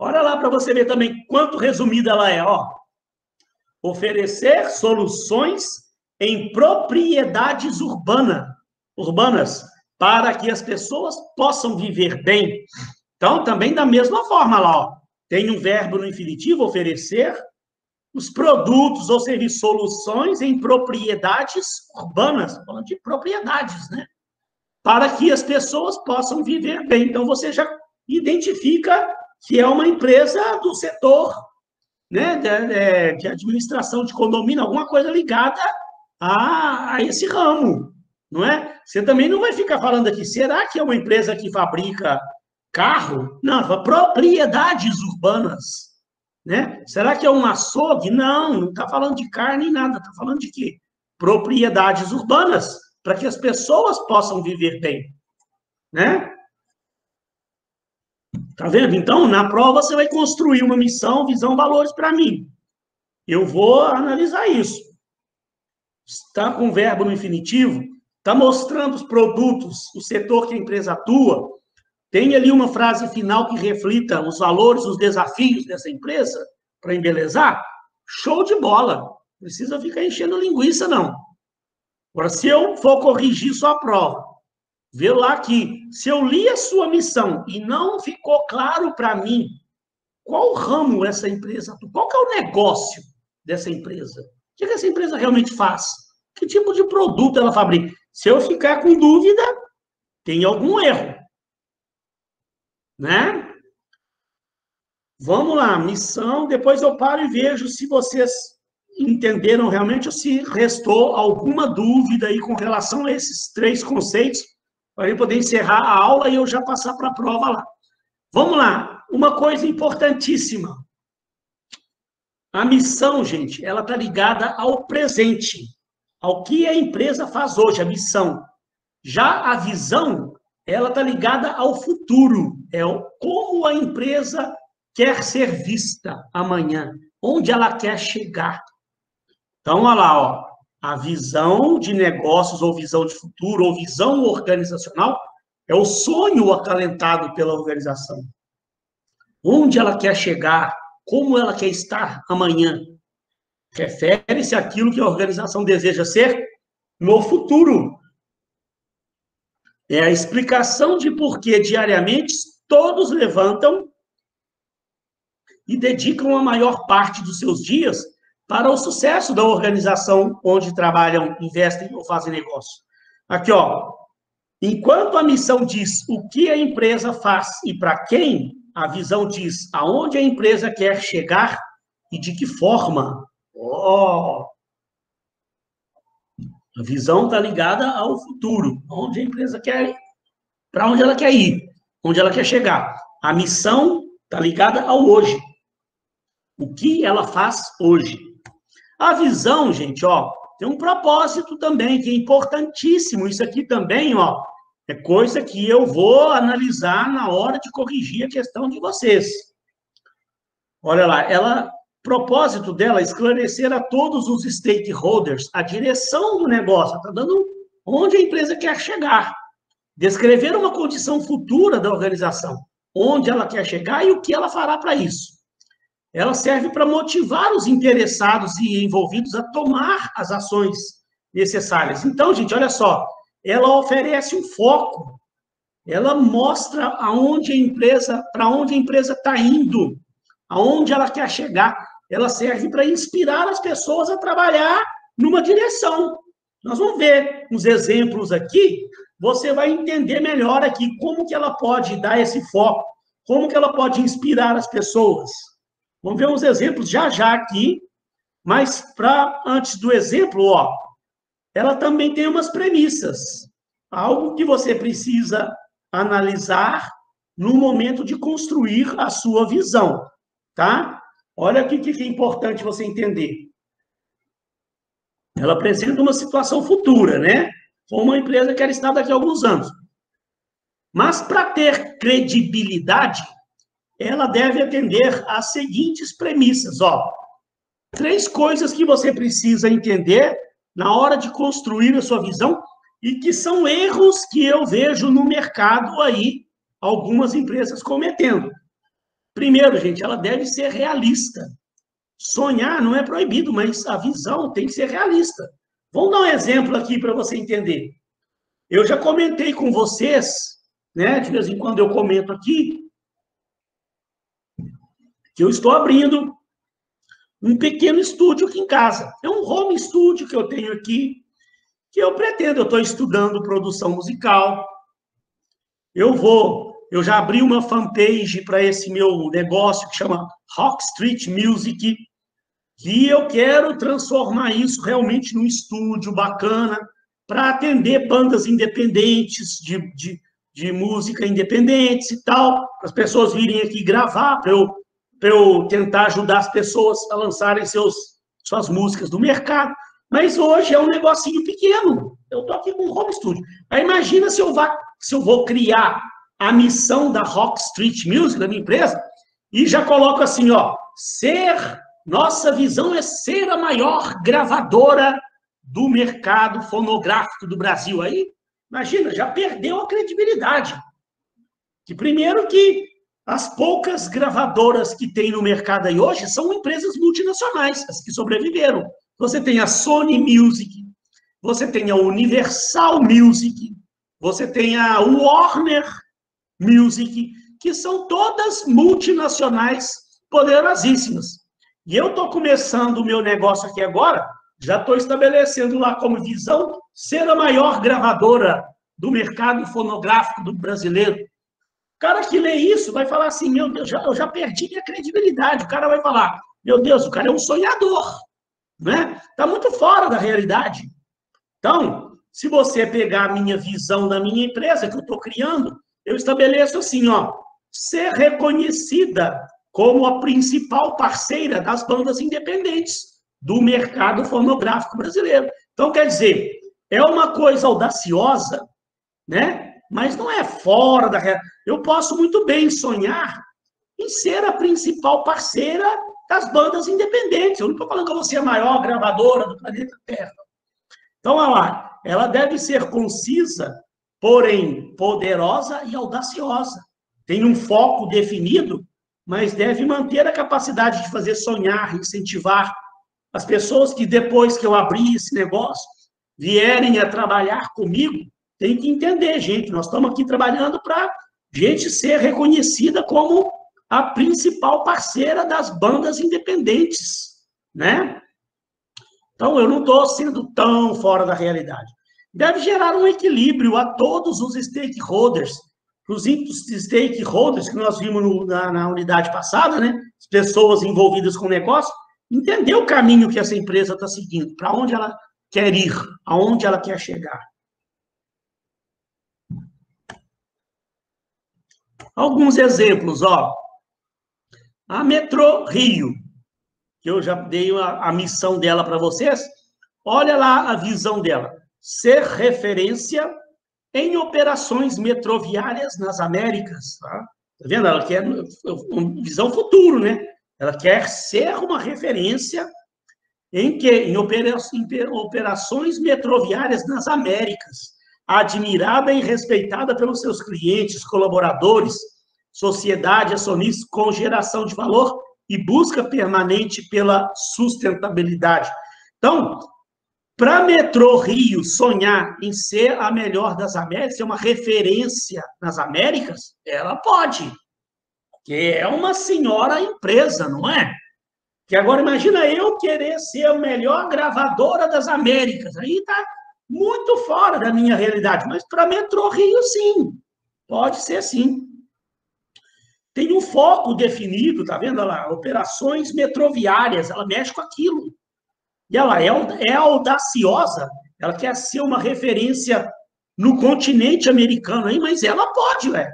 Olha lá para você ver também quanto resumida ela é, ó. Oferecer soluções em propriedades urbanas para que as pessoas possam viver bem. Então, também da mesma forma lá, ó. Tem um verbo no infinitivo, oferecer, os produtos ou serviços, soluções em propriedades urbanas, falando de propriedades, né? Para que as pessoas possam viver bem. Então, você já identifica que é uma empresa do setor, né, de administração de condomínio, alguma coisa ligada a esse ramo, não é? Você também não vai ficar falando aqui, será que é uma empresa que fabrica carro? Não, propriedades urbanas, né? Será que é um açougue? Não está falando de carne nem nada, está falando de quê? Propriedades urbanas, para que as pessoas possam viver bem, né? Tá vendo? Então, na prova, você vai construir uma missão, visão, valores para mim. Eu vou analisar isso. Está com o verbo no infinitivo, está mostrando os produtos, o setor que a empresa atua, tem ali uma frase final que reflita os valores, os desafios dessa empresa, para embelezar? Show de bola. Não precisa ficar enchendo linguiça, não. Agora, se eu for corrigir sua prova, vê lá que, se eu li a sua missão e não ficou claro para mim qual ramo essa empresa atua, qual que é o negócio dessa empresa, o que essa empresa realmente faz, que tipo de produto ela fabrica. Se eu ficar com dúvida, tem algum erro, né? Vamos lá, missão, depois eu paro e vejo se vocês entenderam realmente ou se restou alguma dúvida aí com relação a esses 3 conceitos, para eu poder encerrar a aula e eu já passar para a prova lá. Vamos lá, uma coisa importantíssima. A missão, gente, ela está ligada ao presente, ao que a empresa faz hoje, a missão. Já a visão, ela está ligada ao futuro, é como a empresa quer ser vista amanhã, onde ela quer chegar. Então, olha lá, ó, a visão de negócios, ou visão de futuro, ou visão organizacional, é o sonho acalentado pela organização. Onde ela quer chegar, como ela quer estar amanhã. Refere-se àquilo que a organização deseja ser no futuro. É a explicação de por que diariamente todos levantam e dedicam a maior parte dos seus dias para o sucesso da organização onde trabalham, investem ou fazem negócio. Aqui, ó, Enquanto a missão diz o que a empresa faz e para quem, a visão diz aonde a empresa quer chegar e de que forma. Oh, a visão está ligada ao futuro, onde a empresa quer, para onde ela quer ir, onde ela quer chegar. A missão está ligada ao hoje. O que ela faz hoje. A visão, gente, ó, tem um propósito também, que é importantíssimo. Isso aqui também, ó, é coisa que eu vou analisar na hora de corrigir a questão de vocês. Olha lá, o propósito dela é esclarecer a todos os stakeholders a direção do negócio, está dando onde a empresa quer chegar. Descrever uma condição futura da organização, onde ela quer chegar e o que ela fará para isso. Ela serve para motivar os interessados e envolvidos a tomar as ações necessárias. Então, gente, olha só, ela oferece um foco, ela mostra aonde a empresa, para onde a empresa está indo, aonde ela quer chegar. Ela serve para inspirar as pessoas a trabalhar numa direção. Nós vamos ver uns exemplos aqui, você vai entender melhor aqui como que ela pode dar esse foco, como que ela pode inspirar as pessoas. Vamos ver uns exemplos já aqui, mas antes do exemplo, ó, ela também tem umas premissas, algo que você precisa analisar no momento de construir a sua visão, tá? Olha aqui o que é importante você entender. Ela apresenta uma situação futura, né? Como a empresa quer estar daqui a alguns anos. Mas para ter credibilidade, ela deve atender às seguintes premissas, ó. 3 coisas que você precisa entender na hora de construir a sua visão e que são erros que eu vejo no mercado aí, algumas empresas cometendo. Primeiro, gente, ela deve ser realista. Sonhar não é proibido, mas a visão tem que ser realista. Vamos dar um exemplo aqui para você entender. Eu já comentei com vocês, né, de vez em quando eu comento aqui, que eu estou abrindo um pequeno estúdio aqui em casa. É um home studio que eu tenho aqui, que eu pretendo, eu estou estudando produção musical. Eu já abri uma fanpage para esse meu negócio que chama Rock Street Music, que eu quero transformar isso realmente num estúdio bacana para atender bandas independentes, de música independentes e tal, para as pessoas virem aqui gravar, para eu tentar ajudar as pessoas a lançarem suas músicas do mercado. Mas hoje é um negocinho pequeno. Eu estou aqui com um home studio. Aí imagina se eu vou criar a missão da Rock Street Music, da minha empresa, e já coloco assim, ó, nossa visão é ser a maior gravadora do mercado fonográfico do Brasil. Aí, imagina, já perdeu a credibilidade. Que primeiro que as poucas gravadoras que tem no mercado aí hoje são empresas multinacionais, as que sobreviveram. Você tem a Sony Music, você tem a Universal Music, você tem a Warner Music, que são todas multinacionais poderosíssimas. E eu estou começando o meu negócio aqui agora, já estou estabelecendo lá como visão ser a maior gravadora do mercado fonográfico do brasileiro. O cara que lê isso vai falar assim, meu Deus, eu já perdi minha credibilidade. O cara vai falar, meu Deus, o cara é um sonhador, né? Está muito fora da realidade. Então, se você pegar a minha visão da minha empresa que eu estou criando, eu estabeleço assim, ó, ser reconhecida como a principal parceira das bandas independentes do mercado fonográfico brasileiro. Então, quer dizer, é uma coisa audaciosa, né? Mas não é fora da realidade. Eu posso muito bem sonhar em ser a principal parceira das bandas independentes. Eu não estou falando que eu vou ser a maior gravadora do planeta Terra. Então, olha lá, ela deve ser concisa, porém poderosa e audaciosa. Tem um foco definido, mas deve manter a capacidade de fazer sonhar, incentivar as pessoas que depois que eu abrir esse negócio, vierem a trabalhar comigo, tem que entender, gente, nós estamos aqui trabalhando para gente ser reconhecida como a principal parceira das bandas independentes, né? Então, eu não estou sendo tão fora da realidade. deve gerar um equilíbrio a todos os stakeholders. Os stakeholders que nós vimos na unidade passada, né? As pessoas envolvidas com o negócio, entender o caminho que essa empresa está seguindo, para onde ela quer ir, aonde ela quer chegar. Alguns exemplos, ó. A Metrô Rio, que eu já dei a missão dela para vocês. Olha lá a visão dela. Ser referência em operações metroviárias nas Américas. Tá vendo? Ela quer uma visão futuro, né? Ela quer ser uma referência em quê? Em operações metroviárias nas Américas. Admirada e respeitada pelos seus clientes, colaboradores, sociedade, acionistas, com geração de valor e busca permanente pela sustentabilidade. Então, para a Metrô Rio sonhar em ser a melhor das Américas, ser uma referência nas Américas, ela pode, porque é uma senhora empresa, não é? Que agora imagina eu querer ser a melhor gravadora das Américas, aí está muito fora da minha realidade, mas para a Metrô Rio, sim, pode ser sim. Tem um foco definido, tá vendo? Olha lá, operações metroviárias, ela mexe com aquilo. E ela é audaciosa, ela quer ser uma referência no continente americano, hein? Mas ela pode, ué.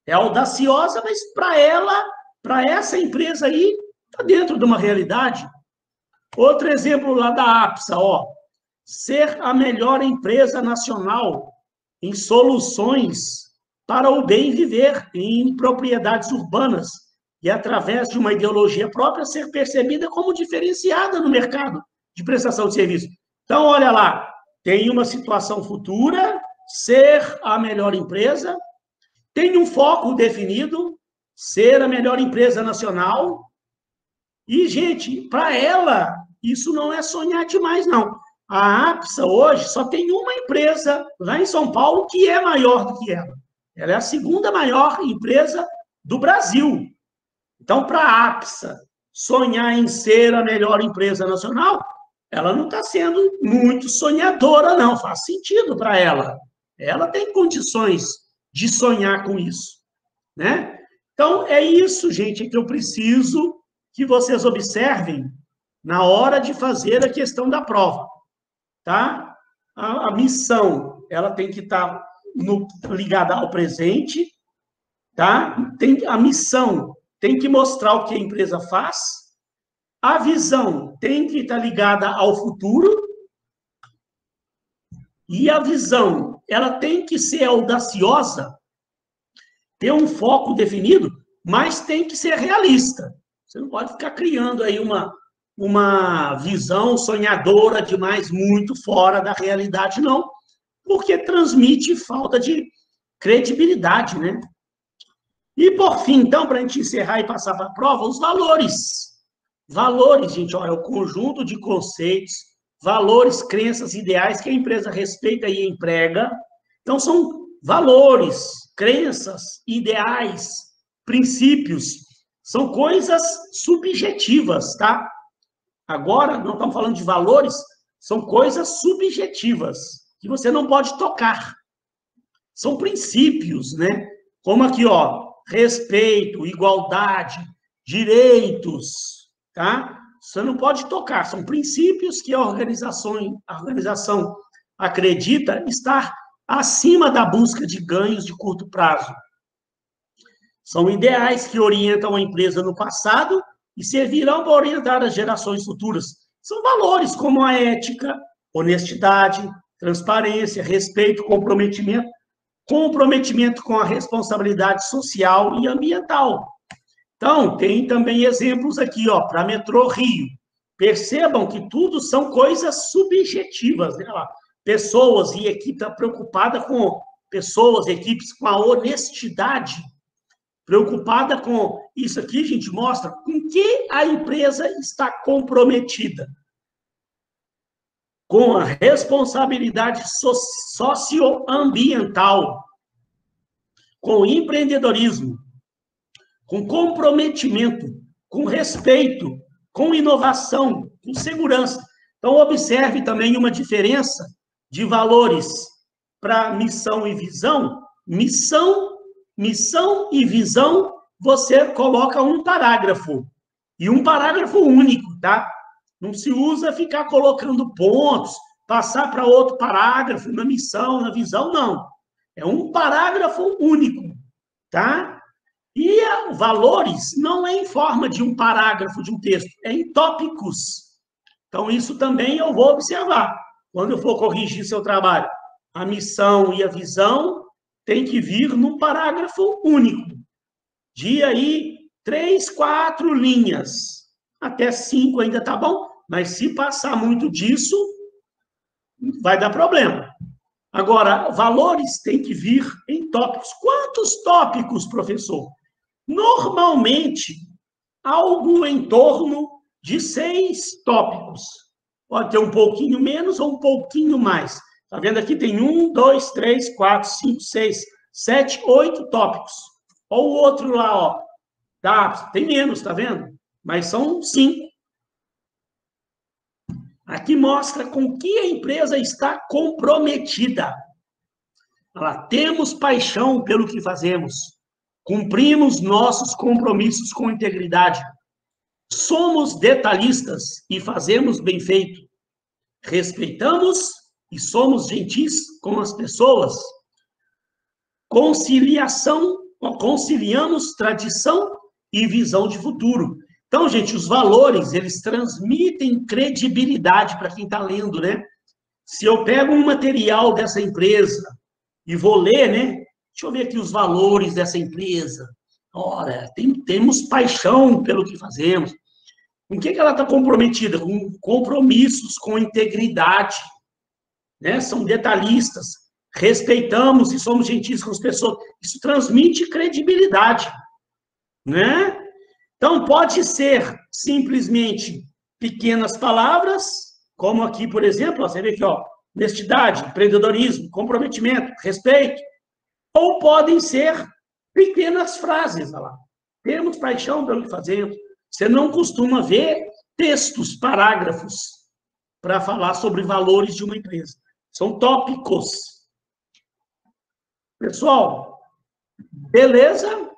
É audaciosa, mas para ela, para essa empresa aí, está dentro de uma realidade. Outro exemplo lá da APSA, ó. Ser a melhor empresa nacional em soluções para o bem viver em propriedades urbanas e, através de uma ideologia própria, ser percebida como diferenciada no mercado de prestação de serviço. Então, olha lá, tem uma situação futura, ser a melhor empresa, tem um foco definido, ser a melhor empresa nacional, e, gente, para ela, isso não é sonhar demais, não. A APSA hoje só tem uma empresa lá em São Paulo que é maior do que ela. Ela é a segunda maior empresa do Brasil. Então, para a APSA sonhar em ser a melhor empresa nacional, ela não está sendo muito sonhadora, não. Faz sentido para ela. Ela tem condições de sonhar com isso, né? Então, é isso, gente, que eu preciso que vocês observem na hora de fazer a questão da prova, tá? A missão, ela tem que estar ligada ao presente, tá? A missão tem que mostrar o que a empresa faz, a visão tem que estar ligada ao futuro, e a visão, ela tem que ser audaciosa, ter um foco definido, mas tem que ser realista. Você não pode ficar criando aí uma visão sonhadora demais, muito fora da realidade, não, porque transmite falta de credibilidade, né? E, por fim, então, para a gente encerrar e passar para a prova, os valores. Valores, gente, ó, é o conjunto de conceitos, valores, crenças, ideais que a empresa respeita e emprega. Então, são valores, crenças, ideais, princípios. São coisas subjetivas, tá? Agora, não estamos falando de valores, são coisas subjetivas, que você não pode tocar. São princípios, né? Como aqui, ó, respeito, igualdade, direitos, tá? Você não pode tocar, são princípios que a organização acredita estar acima da busca de ganhos de curto prazo. São ideais que orientam a empresa no passado e servirão para orientar as gerações futuras. São valores como a ética, honestidade, transparência, respeito, comprometimento com a responsabilidade social e ambiental. Então, tem também exemplos aqui, ó, para a Metrô Rio. Percebam que tudo são coisas subjetivas, né? Pessoas e equipe preocupada com pessoas, equipes com a honestidade, preocupada com isso aqui, gente, mostra com que a empresa está comprometida. Com a responsabilidade socioambiental, com empreendedorismo, com comprometimento, com respeito, com inovação, com segurança. Então, observe também uma diferença de valores para missão e visão, missão e visão, você coloca um parágrafo. E um parágrafo único, tá? Não se usa ficar colocando pontos, passar para outro parágrafo, na missão, na visão, não. É um parágrafo único, tá? E valores não é em forma de um parágrafo de um texto, é em tópicos. Então, isso também eu vou observar. Quando eu for corrigir seu trabalho, a missão e a visão tem que vir num parágrafo único. De aí, 3, 4 linhas. Até 5 ainda tá bom, mas se passar muito disso, vai dar problema. Agora, valores têm que vir em tópicos. Quantos tópicos, professor? Normalmente, algo em torno de 6 tópicos. Pode ter um pouquinho menos ou um pouquinho mais. Está vendo aqui? Tem 1, 2, 3, 4, 5, 6, 7, 8 tópicos. Olha o outro lá, ó. Tá, tem menos, tá vendo? Mas são 5. Aqui mostra com que a empresa está comprometida. Ela, temos paixão pelo que fazemos. Cumprimos nossos compromissos com integridade. Somos detalhistas e fazemos bem feito. Respeitamos e somos gentis com as pessoas. Conciliamos tradição e visão de futuro. Então, gente, os valores, eles transmitem credibilidade para quem está lendo, né? Se eu pego um material dessa empresa e vou ler, né? Deixa eu ver aqui os valores dessa empresa. Olha, temos paixão pelo que fazemos. Com o que ela está comprometida? Com compromissos, com integridade, né? São detalhistas. Respeitamos e somos gentis com as pessoas. Isso transmite credibilidade, né? Então, pode ser simplesmente pequenas palavras, como aqui, por exemplo, ó, você vê aqui, ó, honestidade, empreendedorismo, comprometimento, respeito, ou podem ser pequenas frases, olha lá. Temos paixão pelo que fazemos. Você não costuma ver textos, parágrafos, para falar sobre valores de uma empresa. São tópicos. Pessoal, beleza?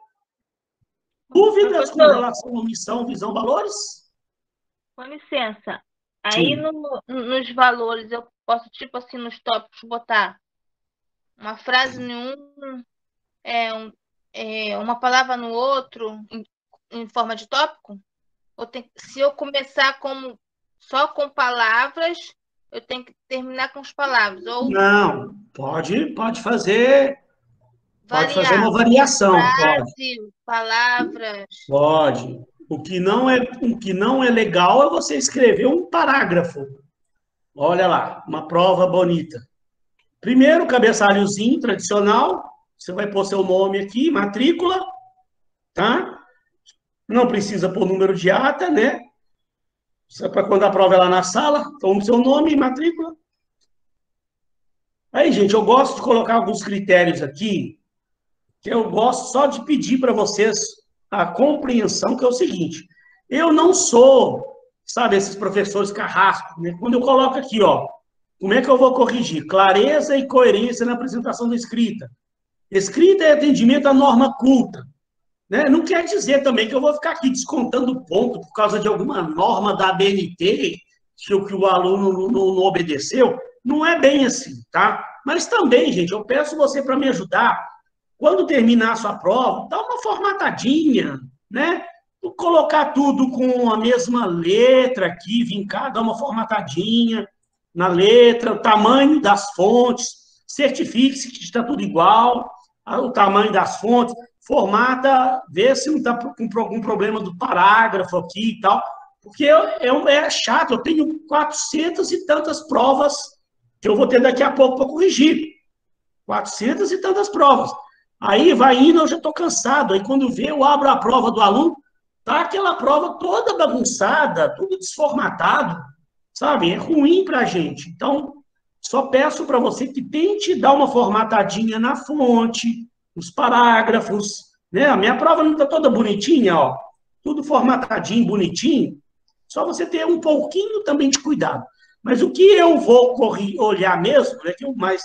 Dúvidas com relação à missão, visão, valores? Com licença. Aí nos valores, eu posso, tipo assim, nos tópicos, botar uma frase em uma palavra no outro, em forma de tópico? Ou se eu começar só com palavras, eu tenho que terminar com as palavras? Ou não, pode fazer. Pode fazer uma variação. Frase, palavras. Pode. O que não é legal é você escrever um parágrafo. Olha lá, uma prova bonita. Primeiro, cabeçalhozinho tradicional. Você vai pôr seu nome aqui, matrícula, tá? Não precisa pôr número de ata, né? Isso é para quando a prova é lá na sala. Então, seu nome e matrícula. Aí, gente, eu gosto de colocar alguns critérios aqui, que eu gosto só de pedir para vocês a compreensão, que é o seguinte: eu não sou, sabe, esses professores carrascos, né? Quando eu coloco aqui, ó, como é que eu vou corrigir? Clareza e coerência na apresentação da escrita. Escrita é atendimento à norma culta, né? Não quer dizer também que eu vou ficar aqui descontando ponto por causa de alguma norma da ABNT que o aluno não obedeceu. Não é bem assim, tá? Mas também, gente, eu peço você para me ajudar. Quando terminar a sua prova, dá uma formatadinha, né? Colocar tudo com a mesma letra aqui, vir cá, dar uma formatadinha na letra, o tamanho das fontes, certifique-se que está tudo igual, o tamanho das fontes, formata, vê se não está com algum problema do parágrafo aqui e tal, porque é chato, eu tenho 400 e tantas provas que eu vou ter daqui a pouco para corrigir. 400 e tantas provas. Aí vai indo, eu já estou cansado. Aí quando vê, eu abro a prova do aluno, tá aquela prova toda bagunçada, tudo desformatado, sabe? É ruim para a gente. Então, só peço para você que tente dar uma formatadinha na fonte, nos parágrafos, né? A minha prova não está toda bonitinha, ó. Tudo formatadinho, bonitinho. Só você ter um pouquinho também de cuidado. Mas o que eu vou olhar mesmo, né, que eu mais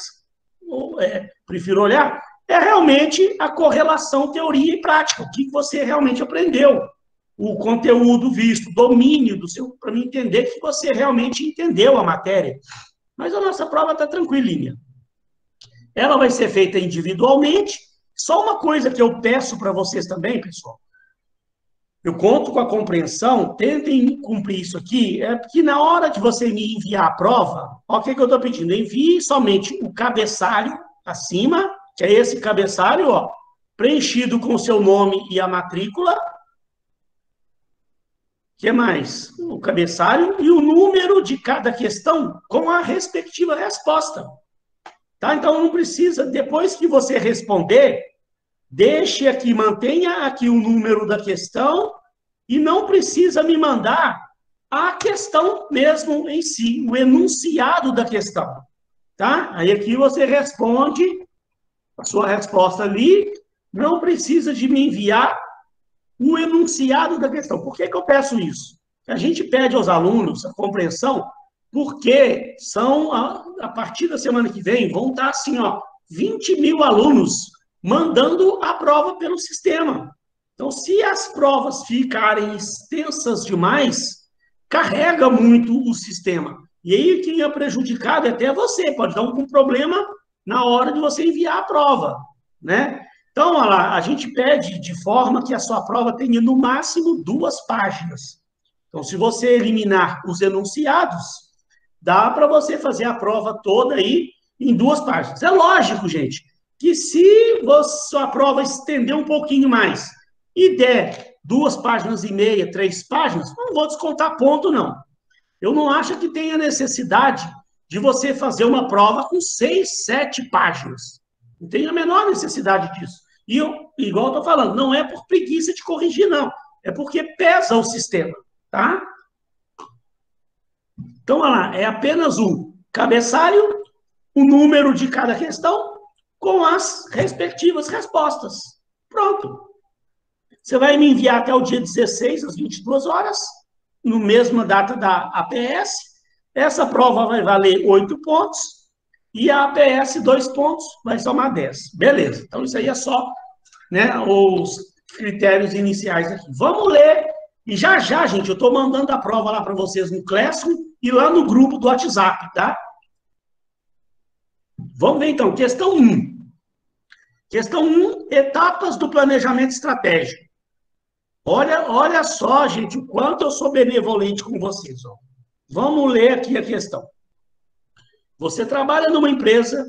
prefiro olhar, é realmente a correlação teoria e prática, o que você realmente aprendeu, o conteúdo visto, o domínio do seu, para mim entender que você realmente entendeu a matéria. Mas a nossa prova está tranquilinha. Ela vai ser feita individualmente. Só uma coisa que eu peço para vocês também, pessoal. Eu conto com a compreensão, tentem cumprir isso aqui, é que na hora de você me enviar a prova, o que eu estou pedindo? Envie somente o cabeçalho acima, que é esse cabeçalho, ó, preenchido com o seu nome e a matrícula. O que mais? O cabeçalho e o número de cada questão com a respectiva resposta. Tá? Então, não precisa, depois que você responder, deixe aqui, mantenha aqui o número da questão e não precisa me mandar a questão mesmo em si, o enunciado da questão. Tá? Aí aqui você responde a sua resposta ali, não precisa de me enviar o enunciado da questão. Por que eu peço isso? A gente pede aos alunos a compreensão, porque são, a partir da semana que vem, vão estar assim, ó, 20 mil alunos mandando a prova pelo sistema. Então, se as provas ficarem extensas demais, carrega muito o sistema. E aí, quem é prejudicado é até você, pode dar algum problema na hora de você enviar a prova, né? Então, olha lá, a gente pede de forma que a sua prova tenha, no máximo, 2 páginas. Então, se você eliminar os enunciados, dá para você fazer a prova toda aí em 2 páginas. É lógico, gente, que se sua prova estender um pouquinho mais e der 2 páginas e meia, 3 páginas, não vou descontar ponto, não. Eu não acho que tenha necessidade de você fazer uma prova com 6, 7 páginas. Não tem a menor necessidade disso. E eu, igual eu estou falando, não é por preguiça de corrigir, não. É porque pesa o sistema, tá? Então, olha lá, é apenas um cabeçalho, o número de cada questão, com as respectivas respostas. Pronto. Você vai me enviar até o dia 16, às 22 horas, no mesma data da APS. Essa prova vai valer 8 pontos e a APS 2 pontos vai somar 10. Beleza. Então, isso aí é só, né, os critérios iniciais aqui. Vamos ler. E já, gente, eu estou mandando a prova lá para vocês no Classroom e lá no grupo do WhatsApp, tá? Vamos ver, então. Questão 1. Questão 1, etapas do planejamento estratégico. Olha só, gente, o quanto eu sou benevolente com vocês. Ó. Vamos ler aqui a questão. Você trabalha numa empresa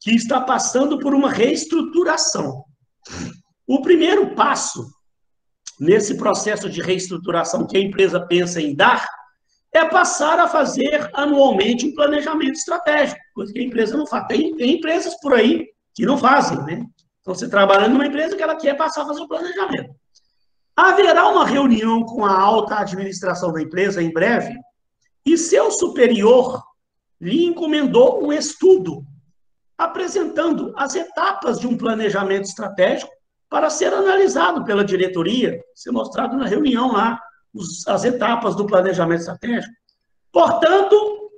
que está passando por uma reestruturação. O primeiro passo nesse processo de reestruturação que a empresa pensa em dar é passar a fazer anualmente um planejamento estratégico, coisa que a empresa não faz. Tem empresas por aí que não fazem, né? Então, você trabalha numa empresa que ela quer passar a fazer o planejamento. Haverá uma reunião com a alta administração da empresa em breve e seu superior lhe encomendou um estudo apresentando as etapas de um planejamento estratégico para ser analisado pela diretoria, ser mostrado na reunião lá, as etapas do planejamento estratégico. Portanto,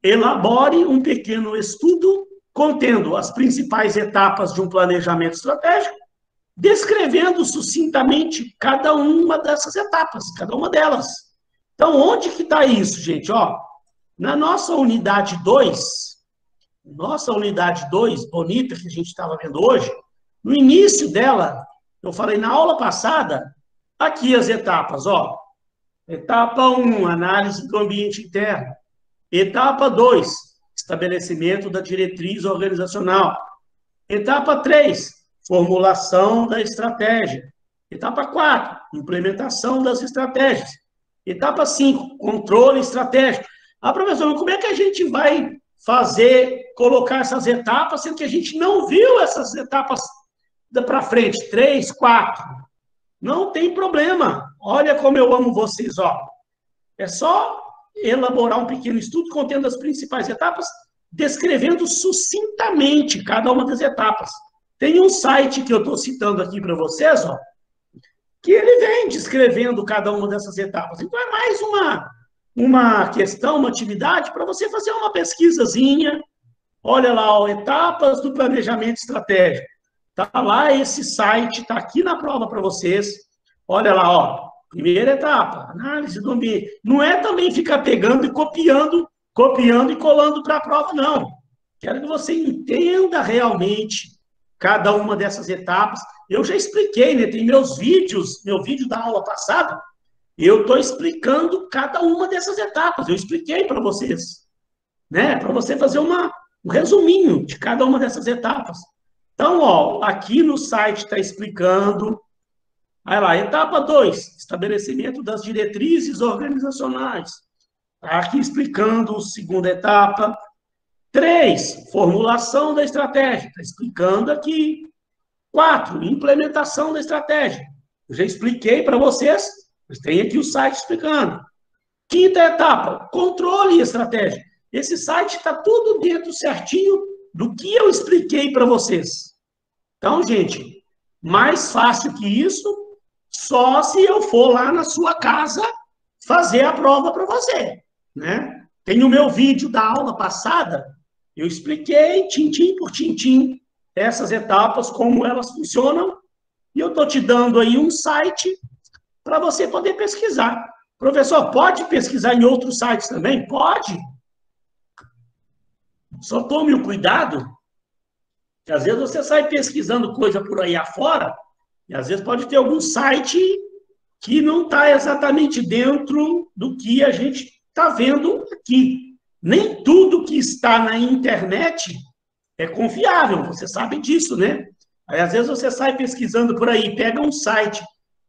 elabore um pequeno estudo contendo as principais etapas de um planejamento estratégico, descrevendo sucintamente cada uma dessas etapas, cada uma delas. Então, onde que está isso, gente? Ó, na nossa unidade 2, bonita, que a gente estava vendo hoje, no início dela, eu falei na aula passada, aqui as etapas, ó. Etapa 1, análise do ambiente interno. Etapa 2, estabelecimento da diretriz organizacional. Etapa 3, formulação da estratégia. Etapa 4, implementação das estratégias. Etapa 5, controle estratégico. Ah, professor, como é que a gente vai colocar essas etapas, sendo que a gente não viu essas etapas para frente? 3, 4. Não tem problema. Olha como eu amo vocês, ó. É só elaborar um pequeno estudo contendo as principais etapas, descrevendo sucintamente cada uma das etapas. Tem um site que eu estou citando aqui para vocês, ó, que ele vem descrevendo cada uma dessas etapas. Então, é mais uma questão, uma atividade para você fazer uma pesquisazinha. Olha lá, ó, etapas do planejamento estratégico. Está lá esse site, está aqui na prova para vocês. Olha lá, ó, primeira etapa, análise do ambiente. Não é também ficar pegando e copiando e colando para a prova, não. Quero que você entenda realmente cada uma dessas etapas. Eu já expliquei, né? Tem meus vídeos, meu vídeo da aula passada, eu estou explicando cada uma dessas etapas. Eu expliquei para vocês, né? Para você fazer um resuminho de cada uma dessas etapas. Então, ó, aqui no site está explicando. Aí lá, etapa 2, estabelecimento das diretrizes organizacionais. Está aqui explicando a segunda etapa. 3, formulação da estratégia. Está explicando aqui. 4, implementação da estratégia. Eu já expliquei para vocês, mas tem aqui o site explicando. 5ª etapa, controle estratégia. Esse site está tudo dentro certinho do que eu expliquei para vocês. Então, gente, mais fácil que isso, só se eu for lá na sua casa fazer a prova para você, né? Tem o meu vídeo da aula passada, eu expliquei, tintim por tintim, essas etapas, como elas funcionam, e eu estou te dando aí um site para você poder pesquisar. Professor, pode pesquisar em outros sites também? Pode. Só tome o cuidado, que às vezes você sai pesquisando coisa por aí afora, e às vezes pode ter algum site que não está exatamente dentro do que a gente está vendo aqui. Nem tudo que está na internet é confiável, você sabe disso, né? Aí, às vezes, você sai pesquisando por aí, pega um site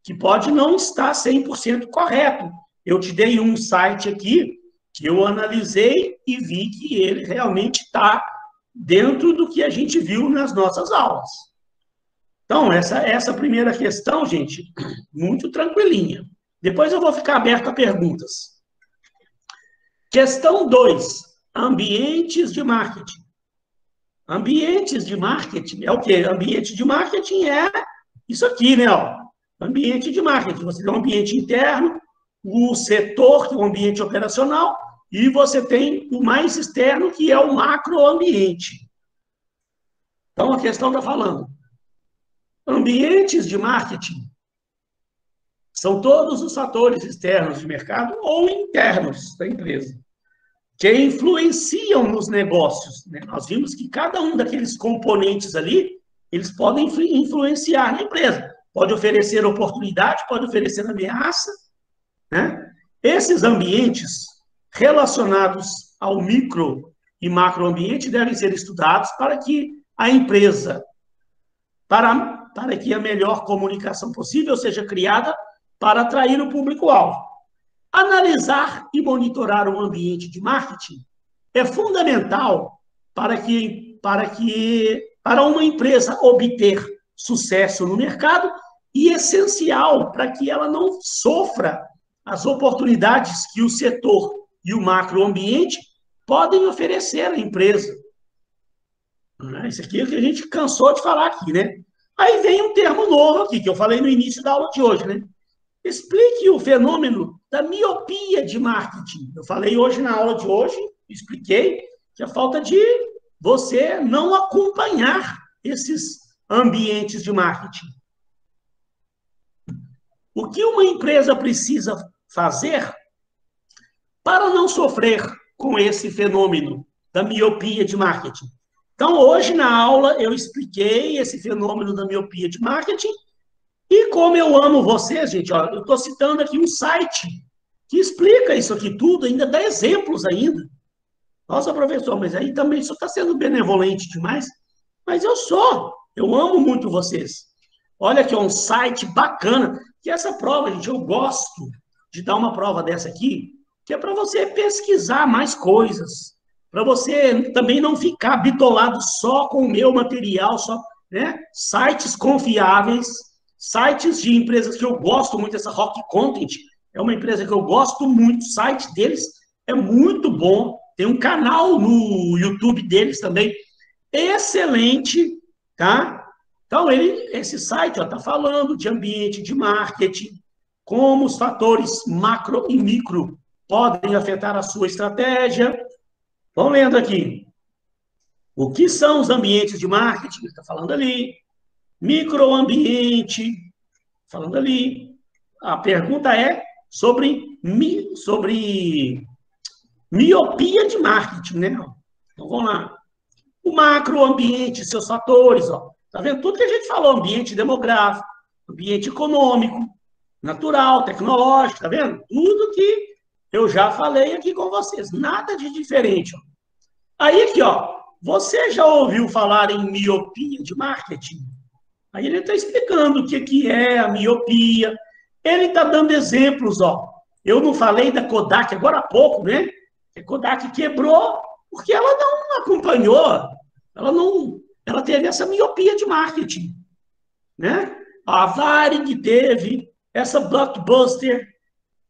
que pode não estar 100% correto. Eu te dei um site aqui que eu analisei e vi que ele realmente está dentro do que a gente viu nas nossas aulas. Então, essa primeira questão, gente, muito tranquilinha. Depois eu vou ficar aberto a perguntas. Questão 2, ambientes de marketing. Ambientes de marketing é o quê? Ambiente de marketing é isso aqui, né? Ó. Ambiente de marketing. Você tem um ambiente interno, o setor, que é o ambiente operacional, e você tem o mais externo, que é o macroambiente. Então, a questão está falando. Ambientes de marketing são todos os fatores externos de mercado ou internos da empresa que influenciam nos negócios, né? Nós vimos que cada um daqueles componentes ali, eles podem influenciar na empresa. Pode oferecer oportunidade, pode oferecer ameaça, né? Esses ambientes relacionados ao micro e macroambiente devem ser estudados para que a empresa, para que a melhor comunicação possível seja criada para atrair o público-alvo. Analisar e monitorar o ambiente de marketing é fundamental para uma empresa obter sucesso no mercado e essencial para que ela não sofra as oportunidades que o setor e o macroambiente podem oferecer à empresa. Isso aqui é o que a gente cansou de falar aqui, né? Aí vem um termo novo aqui, que eu falei no início da aula de hoje, né? Explique o fenômeno da miopia de marketing. Eu falei hoje na aula de hoje, expliquei que a falta de você não acompanhar esses ambientes de marketing. O que uma empresa precisa fazer para não sofrer com esse fenômeno da miopia de marketing? Então, hoje na aula eu expliquei esse fenômeno da miopia de marketing. E como eu amo vocês, gente, ó, eu estou citando aqui um site que explica isso aqui tudo, ainda dá exemplos ainda. Nossa, professor, mas aí também isso está sendo benevolente demais. Mas eu amo muito vocês. Olha que é um site bacana. Que essa prova, gente, eu gosto de dar uma prova dessa aqui, que é para você pesquisar mais coisas, para você também não ficar bitolado só com o meu material, só, né? Sites confiáveis, sites de empresas que eu gosto muito, essa Rock Content é uma empresa que eu gosto muito, o site deles é muito bom, tem um canal no YouTube deles também, excelente, tá? Então, esse site está falando de ambiente, de marketing, como os fatores macro e micro podem afetar a sua estratégia. Vamos lendo aqui. O que são os ambientes de marketing? Está falando ali. Microambiente, falando ali. A pergunta é sobre miopia de marketing, né? Então, vamos lá. O macroambiente, seus fatores, ó. Tá vendo? Tudo que a gente falou, ambiente demográfico, ambiente econômico, natural, tecnológico, tá vendo? Tudo que eu já falei aqui com vocês. Nada de diferente, ó. Aí aqui, ó. Você já ouviu falar em miopia de marketing? Aí ele está explicando o que é a miopia. Ele está dando exemplos, ó. Eu não falei da Kodak agora há pouco, né? A Kodak quebrou porque ela não acompanhou, ela teve essa miopia de marketing, né? A Varig teve essa Blockbuster,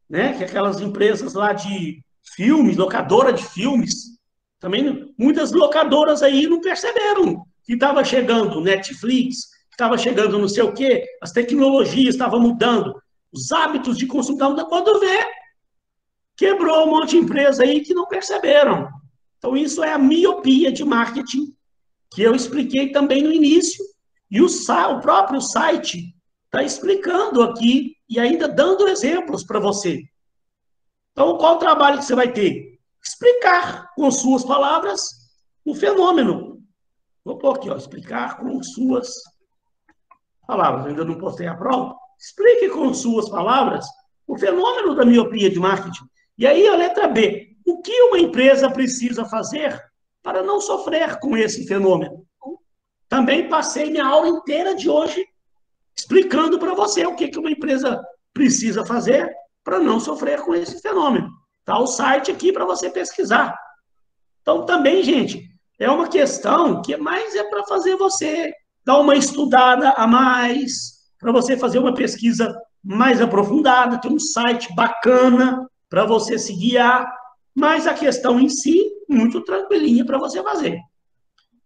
né? Que é aquelas empresas lá de filmes, locadora de filmes. Também muitas locadoras aí não perceberam que estava chegando Netflix, que estava chegando não sei o quê, as tecnologias estavam mudando, os hábitos de consumo estavam mudando. Quando vê, quebrou um monte de empresa aí que não perceberam. Então, isso é a miopia de marketing, que eu expliquei também no início, e o próprio site está explicando aqui e ainda dando exemplos para você. Então, qual o trabalho que você vai ter? Explicar com suas palavras o fenômeno. Vou pôr aqui, ó, explicar com suas palavras. Eu ainda não postei a prova. Explique com suas palavras o fenômeno da miopia de marketing. E aí, a letra B. O que uma empresa precisa fazer para não sofrer com esse fenômeno? Também passei minha aula inteira de hoje explicando para você o que uma empresa precisa fazer para não sofrer com esse fenômeno. Está o site aqui para você pesquisar. Então, também, gente, é uma questão que mais é para fazer você dar uma estudada a mais, para você fazer uma pesquisa mais aprofundada, ter um site bacana para você se guiar, mas a questão em si, muito tranquilinha para você fazer.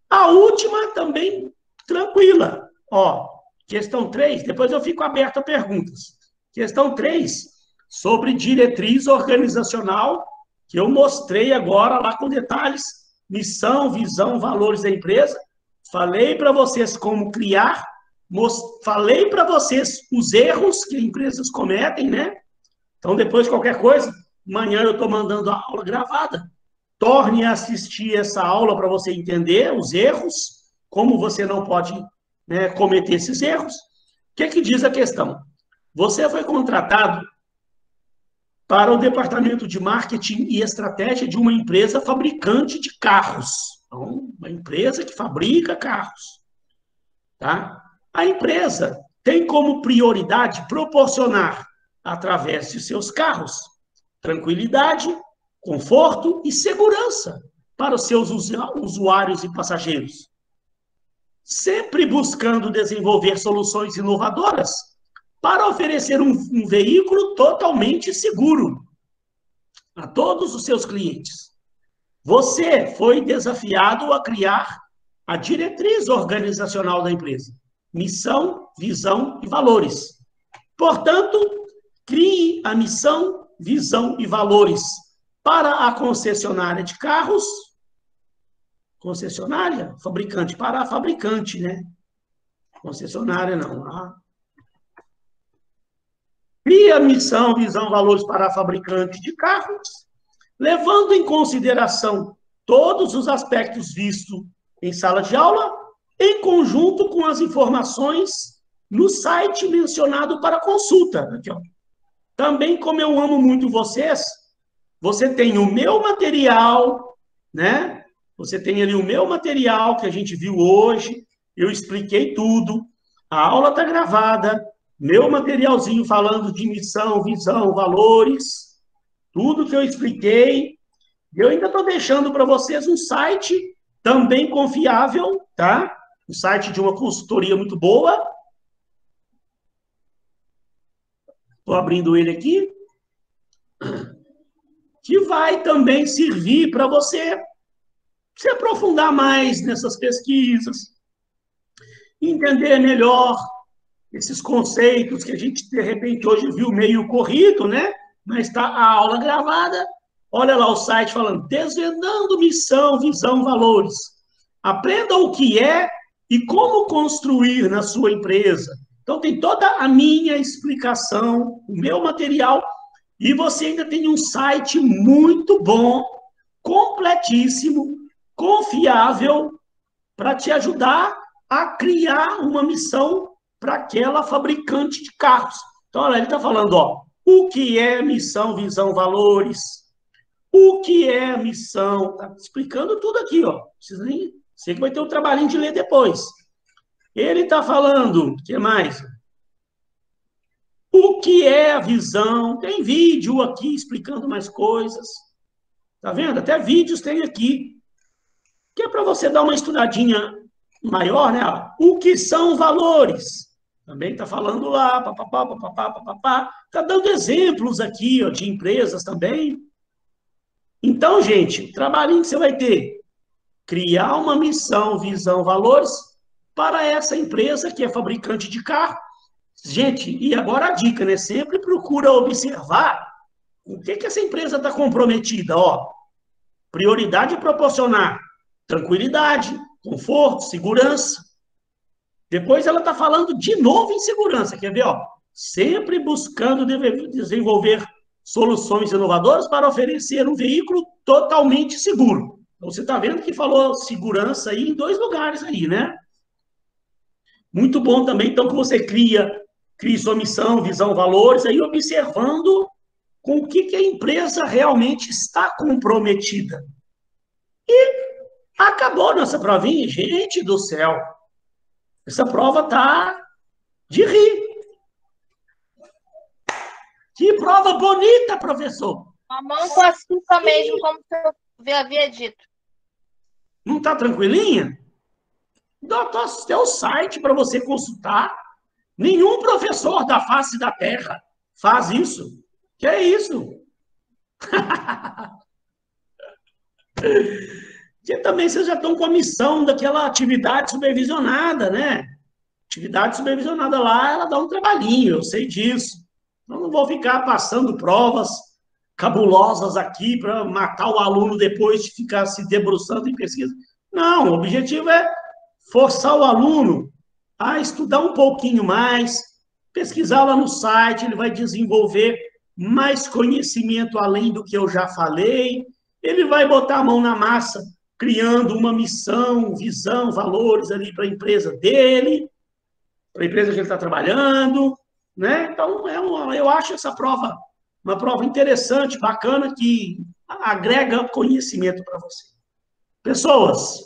A última também tranquila. Ó, questão 3, depois eu fico aberto a perguntas. Questão 3, sobre diretriz organizacional, que eu mostrei agora lá com detalhes, missão, visão, valores da empresa. Falei para vocês como criar, falei para vocês os erros que empresas cometem, né? Então, depois, qualquer coisa, amanhã eu estou mandando a aula gravada. Torne a assistir essa aula para você entender os erros, como você não pode, né, cometer esses erros. O que diz a questão? Você foi contratado para o departamento de marketing e estratégia de uma empresa fabricante de carros. Então, uma empresa que fabrica carros. Tá? A empresa tem como prioridade proporcionar, através de seus carros, tranquilidade, conforto e segurança para os seus usuários e passageiros. Sempre buscando desenvolver soluções inovadoras para oferecer um veículo totalmente seguro a todos os seus clientes. Você foi desafiado a criar a diretriz organizacional da empresa, missão, visão e valores. Portanto, crie a missão, visão e valores para a concessionária de carros, concessionária, fabricante, para a fabricante, né? Concessionária não, tá? Cria missão, visão, valores para a fabricante de carros, levando em consideração todos os aspectos vistos em sala de aula, em conjunto com as informações no site mencionado para consulta. Aqui, ó. Também, como eu amo muito vocês, você tem o meu material, né? Você tem ali o meu material que a gente viu hoje, eu expliquei tudo, a aula está gravada, meu materialzinho falando de missão, visão, valores, tudo que eu expliquei. Eu ainda estou deixando para vocês um site também confiável, tá? Um site de uma consultoria muito boa. Estou abrindo ele aqui. Que vai também servir para você se aprofundar mais nessas pesquisas, entender melhor esses conceitos que a gente, de repente, hoje viu meio corrido, né? mas está a aula gravada. Olha lá o site falando, desvendando missão, visão, valores. Aprenda o que é e como construir na sua empresa. Então, tem toda a minha explicação, o meu material, e você ainda tem um site muito bom, completíssimo, confiável, para te ajudar a criar uma missão para aquela fabricante de carros. Então, olha, ele está falando, ó, o que é missão, visão, valores, o que é missão, está explicando tudo aqui, ó. Você que vai ter um trabalhinho de ler depois. Ele está falando, o que mais? O que é a visão? Tem vídeo aqui explicando mais coisas. Tá vendo? Até vídeos tem aqui. Que é para você dar uma estudadinha maior, né? O que são valores? Também está falando lá, papapá, papapá, papapá. Está dando exemplos aqui, ó, de empresas também. Então, gente, o trabalhinho que você vai ter, criar uma missão, visão, valores para essa empresa que é fabricante de carro. Gente, e agora a dica, né? Sempre procura observar o que essa empresa está comprometida, ó. Prioridade proporcionar tranquilidade, conforto, segurança. Depois ela está falando de novo em segurança, quer ver? Ó, sempre buscando desenvolver soluções inovadoras para oferecer um veículo totalmente seguro. Então, você está vendo que falou segurança aí em 2 lugares aí, né? Muito bom também, então, que você crie sua missão, visão, valores, aí observando com o que a empresa realmente está comprometida. E acabou nossa provinha. Gente do céu, essa prova tá de rir. Que prova bonita, professor. Mamão com açúcar mesmo, como eu havia dito. Não tá tranquilinha? Tem o site para você consultar. Nenhum professor da face da terra faz isso. Que é isso? Porque também vocês já estão com a missão daquela atividade supervisionada, né? Atividade supervisionada lá, ela dá um trabalhinho, eu sei disso. Eu não vou ficar passando provas cabulosas aqui para matar o aluno depois de ficar se debruçando em pesquisa. Não, o objetivo é forçar o aluno a estudar um pouquinho mais, pesquisar lá no site, ele vai desenvolver mais conhecimento além do que eu já falei, ele vai botar a mão na massa, criando uma missão, visão, valores ali para a empresa dele, para a empresa que ele está trabalhando, né? Então, eu acho essa prova uma prova interessante, bacana, que agrega conhecimento para você. Pessoas,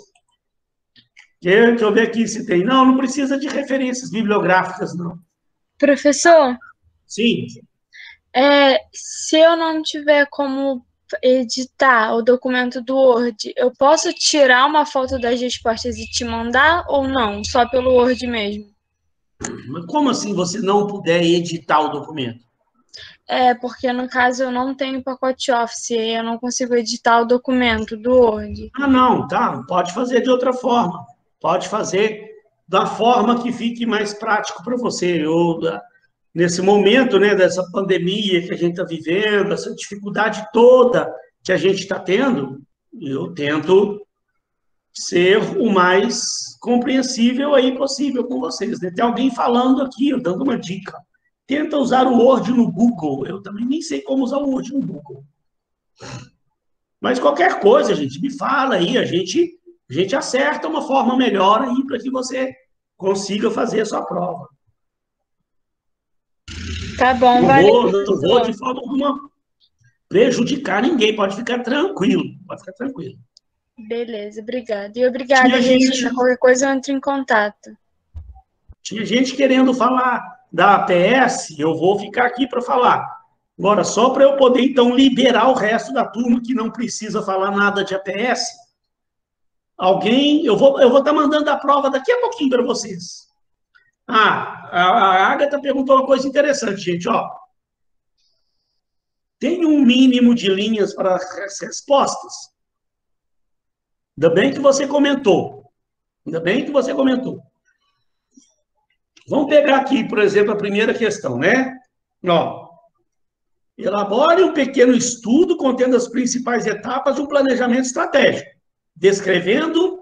deixa eu ver aqui se tem. Não precisa de referências bibliográficas, não. Professor? Sim. Se eu não tiver como editar o documento do Word, eu posso tirar uma foto das respostas e te mandar ou não? Só pelo Word mesmo? Mas como assim você não puder editar o documento? Porque no caso eu não tenho pacote Office e eu não consigo editar o documento do Word. Não, tá. Pode fazer de outra forma. Pode fazer da forma que fique mais prático para você. Nesse momento, né, dessa pandemia que a gente está vivendo, essa dificuldade toda que a gente está tendo, eu tento ser o mais compreensível aí possível com vocês. Tem alguém falando aqui, dando uma dica. Tenta usar o Word no Google. Eu também nem sei como usar o Word no Google. Mas qualquer coisa, gente, me fala aí, a gente acerta uma forma melhor aí para que você consiga fazer a sua prova. Tá bom, não vou de forma alguma prejudicar ninguém, pode ficar tranquilo, Beleza, obrigada. E obrigada, Regina. Qualquer coisa eu entro em contato. Tinha gente querendo falar da APS, eu vou ficar aqui para falar. Agora, só para eu poder, então, liberar o resto da turma que não precisa falar nada de APS, eu vou estar mandando a prova daqui a pouquinho para vocês. A Agatha perguntou uma coisa interessante, gente, ó. Tem um mínimo de linhas para as respostas? Ainda bem que você comentou. Vamos pegar aqui, por exemplo, a primeira questão, né? Ó, Elabore um pequeno estudo contendo as principais etapas de um planejamento estratégico, descrevendo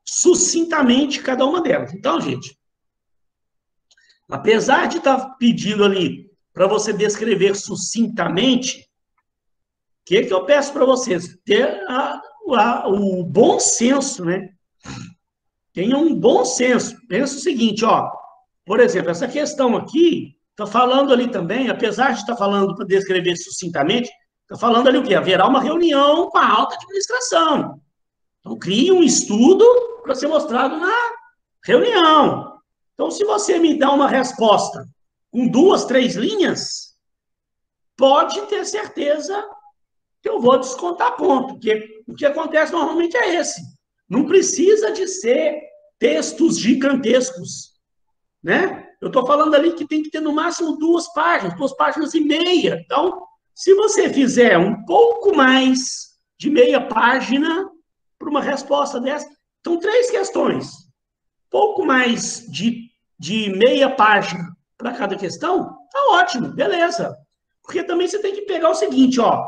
sucintamente cada uma delas. Então, gente, apesar de estar pedindo ali para você descrever sucintamente, o que eu peço para vocês? Ter o bom senso, né? Tenha um bom senso. Pensa o seguinte, ó, por exemplo, essa questão aqui está falando ali também, apesar de estar falando para descrever sucintamente, está falando ali o quê? Haverá uma reunião com a alta administração. Então, crie um estudo para ser mostrado na reunião. Então, se você me dá uma resposta com 2, 3 linhas, pode ter certeza que eu vou descontar ponto, porque o que acontece normalmente é esse. Não precisa de ser textos gigantescos, né? Eu estou falando ali que tem que ter no máximo 2 páginas e meia. Então, se você fizer um pouco mais de meia página para uma resposta dessa, então 3 questões. Pouco mais de meia página para cada questão, tá ótimo, beleza. Porque também você tem que pegar o seguinte, ó,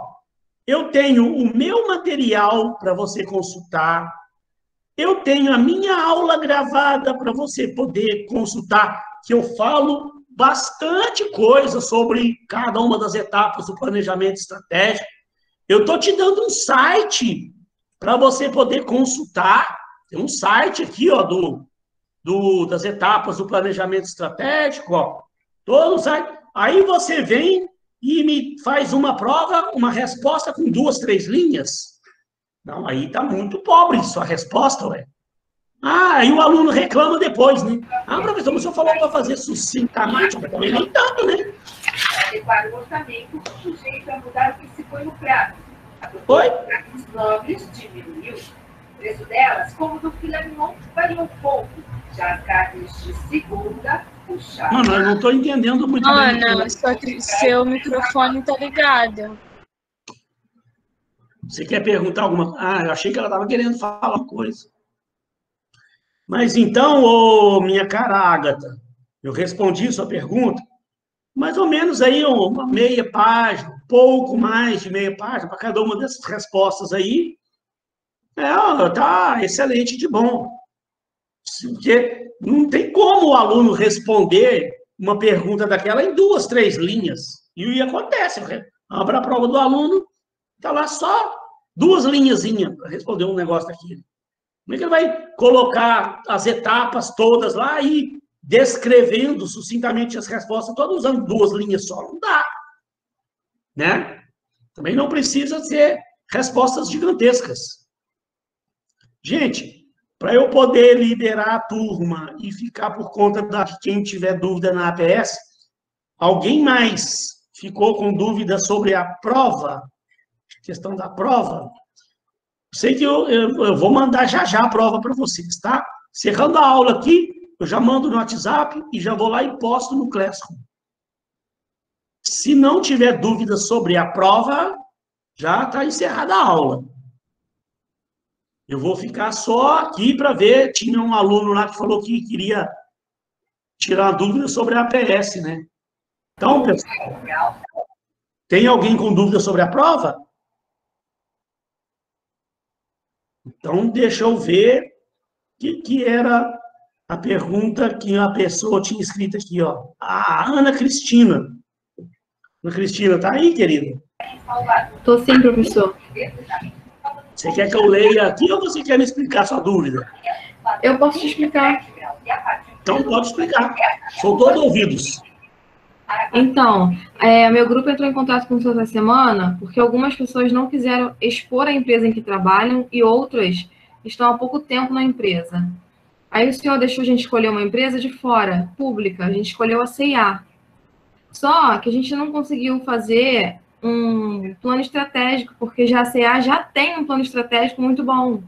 eu tenho o meu material para você consultar, eu tenho a minha aula gravada para você poder consultar, que eu falo bastante coisa sobre cada uma das etapas do planejamento estratégico. Eu estou te dando um site para você poder consultar. Tem um site aqui, ó, das etapas do planejamento estratégico, ó. Todo o site. Aí você vem e me faz uma prova, uma resposta com 2, 3 linhas. Não, aí está muito pobre sua resposta, ué. Ah, aí o aluno reclama depois, né? Ah, professor, mas o senhor falou para fazer sucintamente, mas também nem tanto, né? Adequar o orçamento sujeito a mudar o que se foi no prazo. Oi? Os nobres diminuiu. O preço delas, como do filé mignon, variou um pouco. Já as carnes de segunda, puxaram. Mano, eu não estou entendendo muito bem. Ana, seu microfone tá ligado. Você quer perguntar alguma coisa? Ah, eu achei que ela estava querendo falar uma coisa. Mas então, ô, minha cara Ágata, eu respondi sua pergunta, mais ou menos aí uma meia página, pouco mais de meia página para cada uma dessas respostas aí. Tá excelente de bom. Porque não tem como o aluno responder uma pergunta daquela em 2, 3 linhas. E acontece, abre a prova do aluno, está lá só 2 linhazinhas para responder um negócio daquele. Como é que ele vai colocar as etapas todas lá e descrevendo sucintamente as respostas, todas usando 2 linhas só? Não dá. Né? Também não precisa ser respostas gigantescas. Gente, para eu poder liderar a turma e ficar por conta de quem tiver dúvida na APS, alguém mais ficou com dúvida sobre a prova? Questão da prova? Sei que eu vou mandar já a prova para vocês, tá? Encerrando a aula aqui, eu já mando no WhatsApp e já vou lá e posto no Classroom. Se não tiver dúvida sobre a prova, já está encerrada a aula. Eu vou ficar só aqui para ver. Tinha um aluno lá que falou que queria tirar dúvida sobre a APS, né? Então, pessoal, tem alguém com dúvida sobre a prova? Então, deixa eu ver o que era a pergunta que a pessoa tinha escrito aqui, ó. A Ana Cristina. Ana Cristina, tá aí, querida? Tô sim, professor. Você quer que eu leia aqui ou você quer me explicar a sua dúvida? Eu posso te explicar. Então, pode explicar. Sou todo ouvidos. Então, meu grupo entrou em contato com o senhor essa semana porque algumas pessoas não quiseram expor a empresa em que trabalham e outras estão há pouco tempo na empresa. Aí o senhor deixou a gente escolher uma empresa de fora, pública. A gente escolheu a C&A. Só que a gente não conseguiu fazer um plano estratégico, porque já a C&A já tem um plano estratégico muito bom.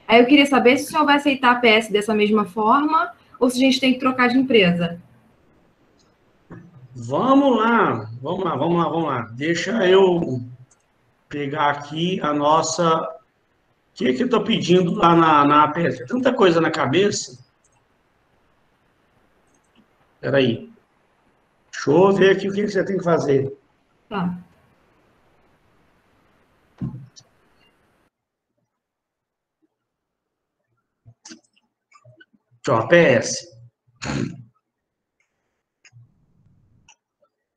Aí eu queria saber se o senhor vai aceitar a PS dessa mesma forma ou se a gente tem que trocar de empresa. Vamos lá. Deixa eu pegar aqui a nossa... O que eu estou pedindo lá na APS? Tanta coisa na cabeça. Espera aí. Deixa eu ver aqui o que você tem que fazer. Tá. Então, APS.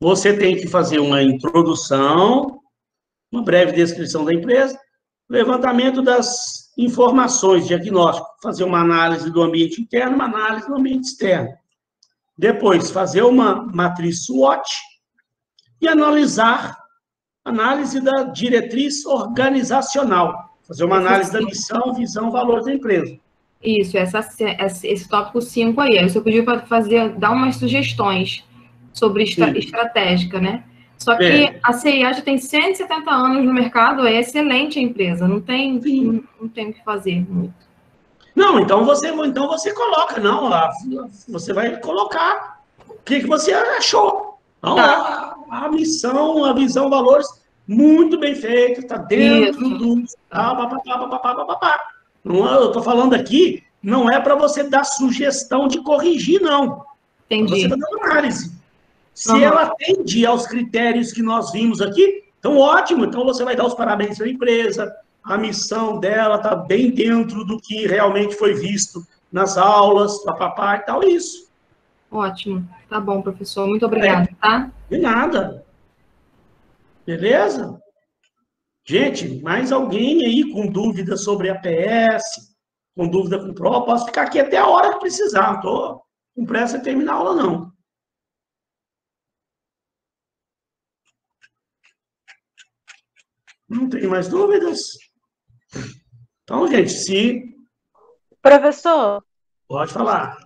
Você tem que fazer uma introdução, uma breve descrição da empresa, levantamento das informações, diagnóstico, fazer uma análise do ambiente interno, uma análise do ambiente externo. Depois, fazer uma matriz SWOT e análise da diretriz organizacional. Fazer uma análise da missão, visão, valor da empresa. Isso, esse tópico 5 aí. Aí você podia dar umas sugestões sobre estratégica, né? Só que a CIA já tem 170 anos no mercado, é excelente a empresa, não tem o que fazer muito. Não, então você coloca, você vai colocar o que você achou. Então, a missão, a visão, valores, muito bem feito, está dentro do... Não, eu estou falando aqui, não é para você dar sugestão de corrigir, não. Entendi. Você está dando análise. Se ela atende aos critérios que nós vimos aqui, então ótimo, então você vai dar os parabéns para a empresa, a missão dela está bem dentro do que realmente foi visto nas aulas, papapá e tal, isso. Ótimo. Tá bom, professor. Muito obrigada, tá? De nada. Beleza? Gente, mais alguém aí com dúvida sobre APS, com dúvida com PRO, posso ficar aqui até a hora que precisar, não estou com pressa de terminar a aula, não. Não tem mais dúvidas? Então, gente, Professor? Pode falar.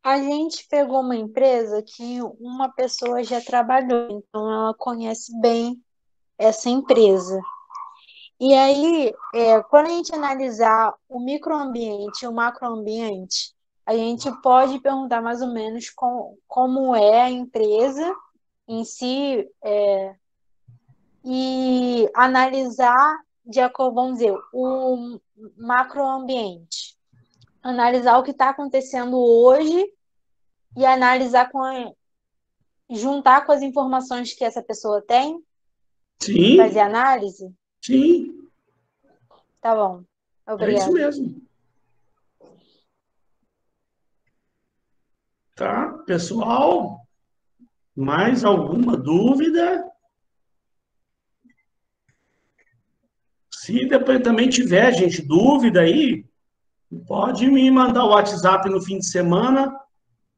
A gente pegou uma empresa que uma pessoa já trabalhou, então ela conhece bem essa empresa. E aí, quando a gente analisar o microambiente e o macroambiente, a gente pode perguntar mais ou menos como é a empresa em si, e analisar de acordo, vamos dizer, o macroambiente. Analisar o que está acontecendo hoje e analisar juntar com as informações que essa pessoa tem? Sim. Fazer análise? Sim. Tá bom. Obrigada. É isso mesmo. Tá, pessoal? Mais alguma dúvida? Se depois também tiver, gente, dúvida aí, pode me mandar o WhatsApp no fim de semana,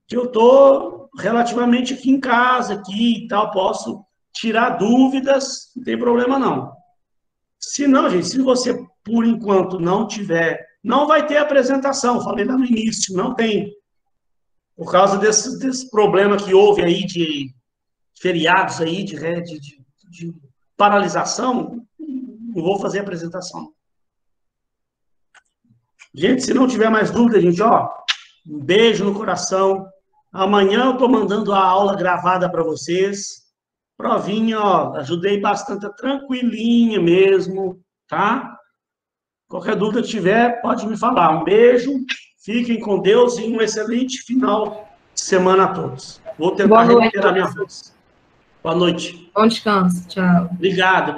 que eu estou relativamente aqui em casa, aqui e tal, posso tirar dúvidas, não tem problema não. Se não, gente, se você, por enquanto, não tiver, não vai ter apresentação, falei lá no início, não tem. Por causa desse problema que houve aí de feriados aí, de paralisação, não vou fazer apresentação. Gente, se não tiver mais dúvida, gente, um beijo no coração. Amanhã eu estou mandando a aula gravada para vocês. Provinha, ajudei bastante, tranquilinha mesmo, tá? Qualquer dúvida que tiver, pode me falar. Um beijo, fiquem com Deus e um excelente final de semana a todos. Vou tentar recuperar minha voz. Boa noite. Bom descanso, tchau. Obrigado.